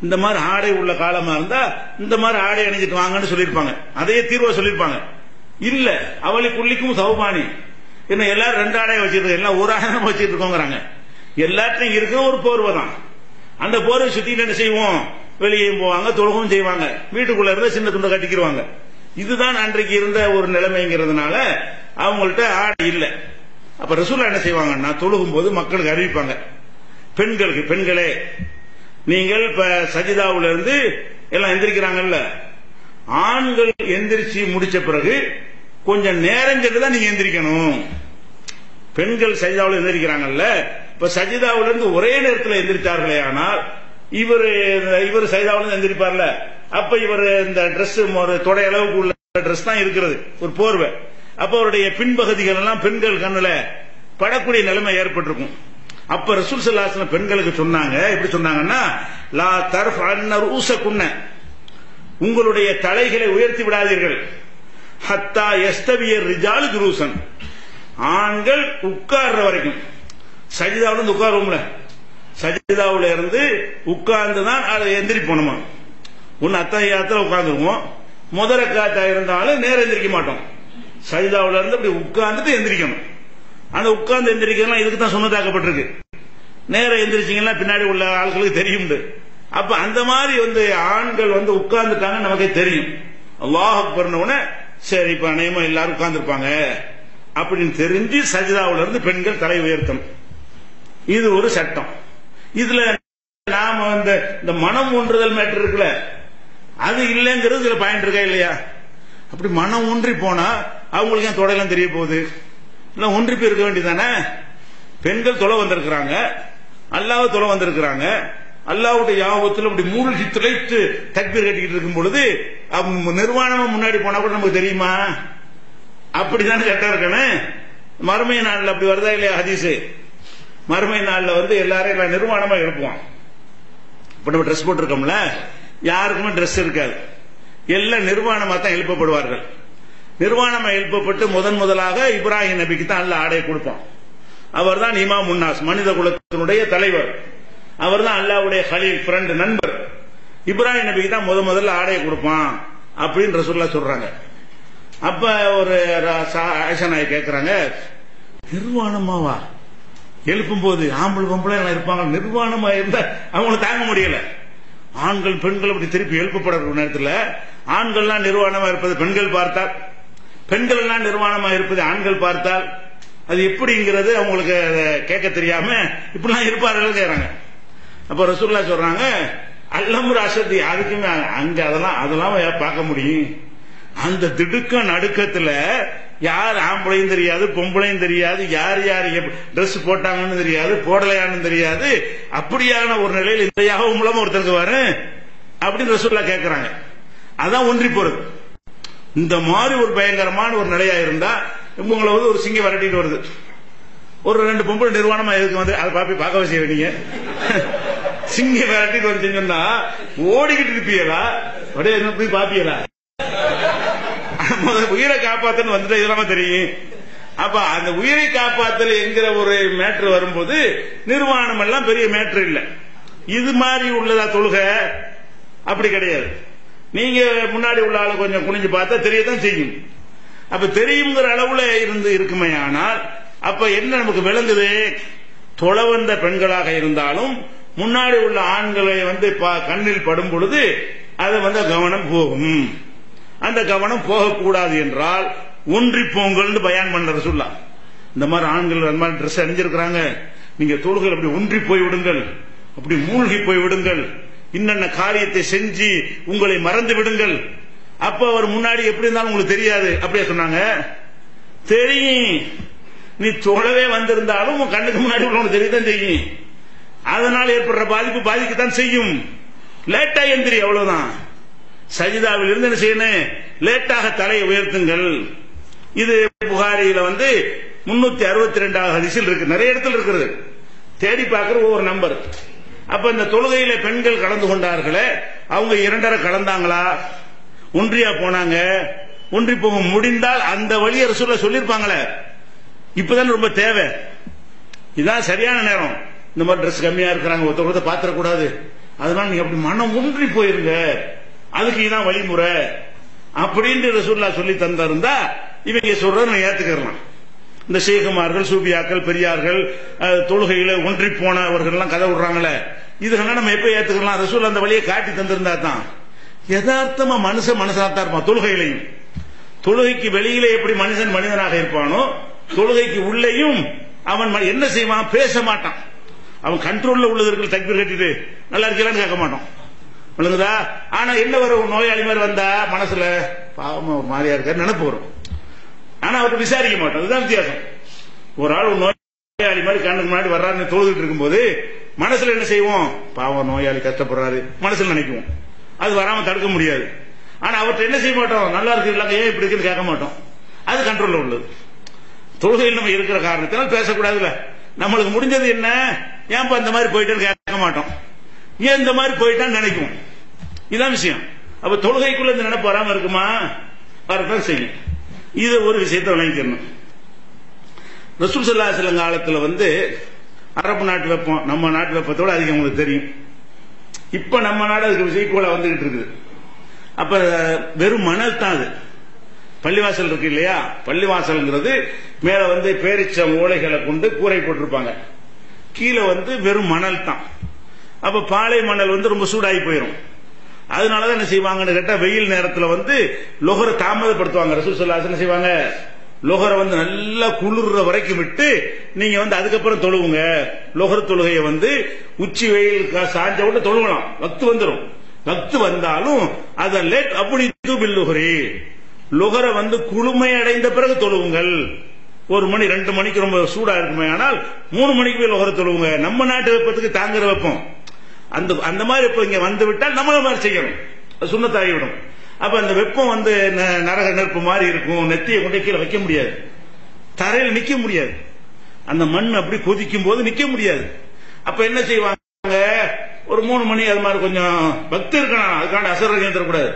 இந்த மாதிரி ஆடை உள்ள காலமா இருந்தா இந்த மாதிரி ஆடை அணிஞ்சிட்டு வாங்கன்னு சொல்லியிருப்பாங்க. அதையே தீர்வா சொல்லியிருப்பாங்க. இல்ல அவளுக்குள்ளிக்கும் சௌபானி, என்ன எல்லாரும் 2 ஆடையை வச்சிருக்கோம், எல்லாம் ஒரு ஆடை வச்சிட்டு இருக்கோங்கிறாங்க. எல்லாத்தையும் இருக்க ஒரு போர்வை தான். அந்த போர்வை சுத்திட்டு என்ன செய்வோம், வெளியேயும் போவாங்க, தொழுகவும் செய்வாங்க, வீட்டுக்குள்ள இருந்த சின்ன துண்டை கட்டிக்கிடுவாங்க. இதுதான் அன்றைக்கு இருந்த ஒரு நிலைமைங்கிறதுனால அவங்கள்ட்ட ஆடை இல்லை. அப்ப ரசூலுல்லாஹ் என்ன செய்வாங்கன்னா, தொழுகும் போது மக்களுக்கு அறிவிப்பாங்க, பெண்களுக்கு, பெண்களே நீங்கள் இப்ப சஜிதாவுல இருந்து எல்லாம் எந்திரிக்கிறாங்கல்ல, ஆண்கள் எந்திரிச்சு முடிச்ச பிறகு கொஞ்சம் நேரம் சென்றுதான் நீங்க எந்திரிக்கணும். பெண்கள் சஜிதாவுல எந்திரிக்கிறாங்கல்ல, இப்ப சஜிதாவுல இருந்து ஒரே நேரத்தில் எந்திரிச்சார்களே ஆனால் இவர் சஜிதாவுல எந்திரிப்பார்ல, அப்ப இவர் இந்த டிரெஸ் தொடை அளவுக்கு உள்ள டிரெஸ் தான் இருக்கிறது, ஒரு போர்வை. அப்ப அவருடைய பின்பகுதிகள் எல்லாம் பெண்கள் கண்ணுல படக்கூடிய நிலைமை ஏற்பட்டிருக்கும். அப்ப ரசூல் ஸல்லல்லாஹு அலைஹி வஸல்லம் பெண்களுக்கு சொன்னாங்க, எப்படி சொன்னாங்கன்னா, லா தர்ஃபஅன்ன ரூஸகுன்ன, உங்களுடைய தலைகளை உயர்த்தி விடாதீர்கள், ஹத்தா யஸ்தவிய ரிஜாலு ஜுலூசன், ஆண்கள் உட்கார்ற வரைக்கும். சஜிதாவுல இருந்து உட்காருவோம்ல, சஜிதாவுல இருந்து உட்கார்ந்து தான் எந்திரி போனோமா. ஒன்னு அத்தஹியாத்துல உட்கார்ந்துருவோம், முதல் ரக்காத்தா இருந்தாலும் நேரம் எந்திரிக்க மாட்டோம். சஜிதாவுல இருந்து அப்படி உட்கார்ந்துட்டு எந்திரிக்கணும். அந்த உட்கார்ந்து எந்திரிக்கலாம் இதுக்கு தான் சுன்னத்தாக்கப்பட்டிருக்கு. நேரம் எந்திரிச்சிங்கன்னா பின்னாடி உள்ள ஆட்களுக்கு தெரியும். அப்ப அந்த மாதிரி ஆண்கள் உட்கார்ந்துட்டாங்க, நமக்கே தெரியும். அல்லாஹ் அக்பர்னு சரி இப்ப அநேகமா எல்லாரும் உட்கார்ந்துருப்பாங்க அப்படின்னு தெரிஞ்சு சஜிதாவுல இருந்து பெண்கள் தலை உயர்த்தணும். இது ஒரு சட்டம். இதுல நாம இந்த மனம் ஒன்றுதல் மேட்டர் இருக்குல்ல, அது இல்லைங்கிறது இதுல பாயிண்ட் இருக்கா இல்லையா? அப்படி மனம் ஒன்றி போனா அவங்களுக்கு ஏன் தொடையெல்லாம் தெரிய போகுது? எல்லாம் ஒன்றி போய் இருக்க வேண்டியதானே. பெண்கள் தொலை வந்திருக்கிறாங்க, அல்லாஹ் தொலை வந்திருக்கிறாங்க, அல்லாஹ்வுடைய யாபத்தில் அப்படி மூழ்கி திளைத்து தக்பீர் கட்டிக்கிட்டு இருக்கும் பொழுது நிர்வாணமா முன்னாடி போனா கூட நமக்கு தெரியுமா? அப்படித்தானே சட்டம் இருக்கணும். மறுமை நாள்ல அப்படி வருதா இல்லையா ஹதீஸ்? மறுமை நாள்ல எல்லாரும் எல்லாம் நிர்வாணமா இருப்போம். இப்ப நம்ம ட்ரெஸ் போட்டிருக்கோம்ல, யாருக்குமே ட்ரெஸ் இருக்காது, எல்லாம் நிர்வாணமா தான் எழுப்பப்படுவார்கள். நிர்வாணமா எழுப்பப்பட்டு முதலாக இப்ராஹிம் நபிக்கு தான் அல்ல ஆடை கொடுப்பான். அவர் தான் இமாம் முன்னாஸ், மனித குலத்தினுடைய தலைவர். அவர் தான் அல்லாஹ்வுடைய ஹலீல், ஃப்ரெண்ட், நண்பர். இப்ராஹிம் நபிக்கு தான் முதல்ல ஆடையை கொடுப்பான் அப்படின்னு ரசூலுல்லாஹ் சொல்றாங்க. அப்ப ஒரு ஆயிஷா நாய் கேட்கிறாங்க, நிர்வாணமாவா எழுப்பும் போது ஆம்பளை பொம்பளை எல்லாம் இருப்பாங்க, நிர்வாணமா இருந்தா அவங்களுக்கு தாங்க முடியல. ஆண்கள் பெண்கள் அப்படி திருப்பி எழுப்பப்படுற நேரத்தில் ஆண்கள்லாம் நிர்வாணமா இருப்பது பெண்கள் பார்த்தால், பெண்கள் எல்லாம் நிர்வாணமா இருப்பது ஆண்கள் பார்த்தால் அது எப்படிங்கிறது அவங்களுக்கு கேட்க தெரியாம இப்படிலாம் இருப்பார்கள் கேட்கிறாங்க. அப்ப ரசூலுல்லாஹ் சொல்றாங்க, அல்லமுர் அசதி, அதுக்குமே அங்க அதெல்லாம் பார்க்க முடியும். அந்த திடுக்க நடுக்கத்துல யார் ஆம்பளையும் தெரியாது, பொம்பளையும் தெரியாது, யார் யார் டிரெஸ் போட்டாங்கன்னு தெரியாது, போடலையான்னு தெரியாது. அப்படியான ஒரு நிலையில் இந்த யாவும் மூலமா ஒருத்தருக்கு வரு அப்படின்னு ரசூலுல்லாஹ் கேட்கிறாங்க. அதான் ஒன்றி போறது. இந்த மாதிரி ஒரு பயங்கரமான ஒரு நிலையா இருந்தா உங்களை ஒரு சிங்கம் விரட்டிட்டு வருது, ஒரு 2 பொம்பளை நிர்வாணமா எதுக்கு அதை பார்க்க வச்சு வேண்டிய சிங்கம் விரட்டிட்டு வந்துச்சுன்னா ஓடிக்கிட்டு இருப்பீங்களா? அப்படியே போய் பாப்பீங்களா? உயிரை காப்பாத்தன்னு வந்துட்டு இதெல்லாம் தெரியும். அப்ப அந்த உயிரை காப்பாத்தல் என்கிற ஒரு மேட்ரு வரும்போது நிர்வாணம் எல்லாம் பெரிய மேட்ரு இல்ல. இது மாதிரி உள்ளதா தொழுகை? அப்படி கிடையாது. நீங்க முன்னாடி உள்ள ஆளு கொஞ்சம் குனிஞ்சு பார்த்தா தெரியத்தான் செய்யும். அப்ப தெரியுங்கிற அளவுல இருக்குமே. ஆனால் அப்ப என்ன நமக்கு விளங்குது? தொலை வந்த பெண்களாக இருந்தாலும் முன்னாடி உள்ள ஆண்களை கண்ணில் படும் பொழுது அதை கவனம் போகும். அந்த கவனம் போகக்கூடாது என்றால் ஒன்றி போங்கள் பயான் பண்ற ரசூலுல்லாஹ். இந்த மாதிரி ஆண்கள் அந்த மாதிரி ட்ரெஸ் அணிஞ்சிருக்கிறாங்க, நீங்க தொழுகையில் அப்படி ஒன்றி போய் விடுங்கள், அப்படி மூழ்கி போய் விடுங்கள், இன்னென்ன காரியத்தை செஞ்சு உங்களை மறந்து விடுங்கள். அப்ப அவர் முன்னாடி எப்படி இருந்தாலும் உங்களுக்கு தெரியாது. அப்படியே சொன்னாங்க. தெரியும், நீ தொழவே வந்திருந்தாலும் உன் கண்ணுக்கு முன்னாடி உள்ளவங்க தெரியத்தான் செய்யும். அதனால் ஏற்படுற பாதிப்பு பாதிக்கத்தான் செய்யும். லேட்டா எந்திரி, அவ்வளவுதான். சஜிதாவில் இருந்து என்ன செய்யணும்? லேட்டாக தலையை உயர்த்துங்கள். இது புகாரியில 362 ஹதீஸில் இருக்கு, நிறைய இடத்துல இருக்கிறது. தேடி பார்க்கிற ஒவ்வொரு நம்பர். அப்ப இந்த தொழுகையில பெண்கள் கலந்து கொண்டார்களே, அவங்க 2.5 கலந்தாங்களா, ஒன்றியா போனாங்க? ஒன்றி போக முடிந்தால் அந்த வழியை ரசூலுல்லாஹ் சொல்லியிருப்பாங்களே. இப்பதான் ரொம்ப தேவை, இதுதான் சரியான நேரம். இந்த மாதிரி ட்ரெஸ் கம்மியா இருக்கிறாங்க, ஒருத்தர் பாத்திரக்கூடாது, அதனால நீங்க அப்படி மனம் ஒன்றி போயிருங்க, அதுக்கு இதான் வழிமுறை அப்படின்னு ரசூலுல்லாஹ் சொல்லி தந்திருந்தா இவங்க சொல்றதை ஏத்துக்கலாம். இந்த ஷேகுமார்கள், சூபியாக்கள், பெரியார்கள் தொழுகையில ஒன்றி போனவர்கள் எல்லாம் கதை விடுறாங்களே, இதெல்லாம் நம்ம எப்ப ஏத்துக்கலாம்? ரசூலுல்லாஹ் அந்த வழியை காட்டி தந்திருந்தா தான். யதார்த்தமா மனுஷனாத்தான் இருப்பான். தொழுகையிலையும், தொழுகைக்கு வெளியில எப்படி மனுஷன் மனிதனாக இருப்பானோ, தொழுகைக்கு உள்ளேயும் அவன் என்ன செய்வான்? பேச மாட்டான். அவன் கண்ட்ரோல்ல உள்ளதற்கு தக்பீர் கட்டிட்டு நல்லா இருக்கலான்னு கேட்க மாட்டான், விளங்குதா? ஆனா என்ன வரும்? நோயாளி மாதிரி வந்தா மனசுல பாவமா ஒரு மாதிரியா இருக்காரு நினைப்பு வரும். ஆனா அவருக்கு விசாரிக்க மாட்டோம். அதுதான் வித்தியாசம். ஒரு ஆள் நோயாளி மாதிரி கண்ணுக்கு முன்னாடி வர்றாருன்னு தொழுதுட்டு இருக்கும்போது மனசுல என்ன செய்வோம்? பாவம் நோயாளி கஷ்டப்படுறாரு மனசுல நினைக்குவோம். அது வராம தடுக்க முடியாது. ஆனா அவர்கிட்ட என்ன செய்ய மாட்டோம்? நல்லா இருக்கு, ஏன் இப்படி இருக்குன்னு கேட்க மாட்டோம். அது கண்ட்ரோல்ல உள்ளது. தொழுகையில் நம்ம இருக்கிற காரணத்தினால் பேசக்கூடாதுல. நம்மளுக்கு முடிஞ்சது என்ன? ஏன்பா இந்த மாதிரி போயிட்டேன்னு கேட்க மாட்டோம். ஏன் இந்த மாதிரி போயிட்டான்னு நினைக்குவோம். இதான் விஷயம். அப்ப தொழுகைக்குள்ள இந்த நினைப்பு வராம இருக்குமா? வரதான் செய்யும். இது ஒரு விஷயத்தை விளங்கிக்கணும். ரசூல் ஸல்லல்லாஹு அலைஹி வஸல்லம் காலத்துல அரபு நாட்டு வெப்பம் நம்ம நாட்டு வெப்பத்தோட அதிகம் உங்களுக்கு தெரியும். இப்ப நம்ம நாடு அதுக்கு ஈக்குவலா வந்துகிட்டு இருக்குது. அப்ப வெறும் மணல் தான் அது. பள்ளிவாசல் இருக்கு இல்லையா, பள்ளிவாசல்ங்கிறது மேல பேரிச்சம் ஓலைகளை கொண்டு கூரை போட்டிருப்பாங்க, கீழே வெறும் மணல் தான். அப்ப பாலை மணல் ரொம்ப சூடாகி போயிடும். அதனாலதான் என்ன செய்வாங்கன்னு கேட்டா, வெயில் நேரத்தில் லொஹரை தாமதப்படுத்துவாங்க. ரசூல் ஸல்லல்லாஹு அலைஹி வஸல்லம் என்ன செய்வாங்க? லொஹரை நல்லா குளிர்ற வரைக்கும் விட்டு நீங்க அதுக்கப்புறம் தொழுவுங்க. லொஹர் தொழுகையை உச்சி வெயில் சாஞ்ச உடனே தொழுவலாம். வக்து வந்துடும். வக்து வந்தாலும் அதை லேட் அப்படி தூபில்லுஹரி, லொஹரை குளுமை அடைந்த பிறகு தொழுவுங்கள். 1 மணி 2 மணிக்கு ரொம்ப சூடா இருக்குமே, ஆனால் 3 மணிக்கு போய் லொஹரை தொழுவுங்க. நம்ம நாட்டு வெப்பத்துக்கு தாங்குற வெப்பம் அந்த மாதிரி இப்ப இங்க வந்து விட்டால் நம்மள மாதிரி செய்யணும், சுண்ணத்தாகிவிடும். அப்ப அந்த வெப்பம் நரக நெருப்பு மாதிரி இருக்கும். நெத்தியை கொண்டு கீழே வைக்க முடியாது, தரையில் நிக்க முடியாது. அந்த மண் அப்படி கொதிக்கும் போது நிக்க முடியாது. அப்ப என்ன செய்வாங்க? ஒரு 3 மணி அது மாதிரி கொஞ்சம் பக்தி இருக்கணும். அதுக்காண்ட அசரகம் தரக்கூடாது.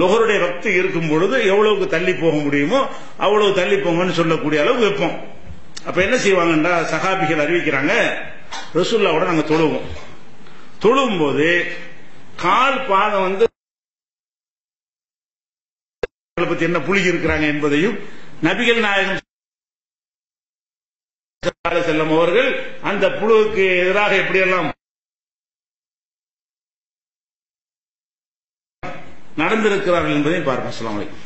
லொஹருடைய பக்தி இருக்கும் பொழுது எவ்வளவுக்கு தள்ளி போக முடியுமோ அவ்வளவு தள்ளி போங்கன்னு சொல்லக்கூடிய அளவு வெப்பம். அப்ப என்ன செய்வாங்கன்னா, சஹாபிகள் அறிவிக்கிறாங்க, ரசூலுல்லாஹ்வோட நாங்க தொழுவோம். தொழுவும் போது கால் பாதம் பத்தி என்ன புலி இருக்கிறாங்க என்பதையும் நபிகள் நாயகம் செல்லும் அவர்கள் அந்த புழுவுக்கு எதிராக எப்படியெல்லாம் நடந்திருக்கிறார்கள் என்பதையும் பார்ப்போம். அஸ்ஸலாமு அலைக்கும்.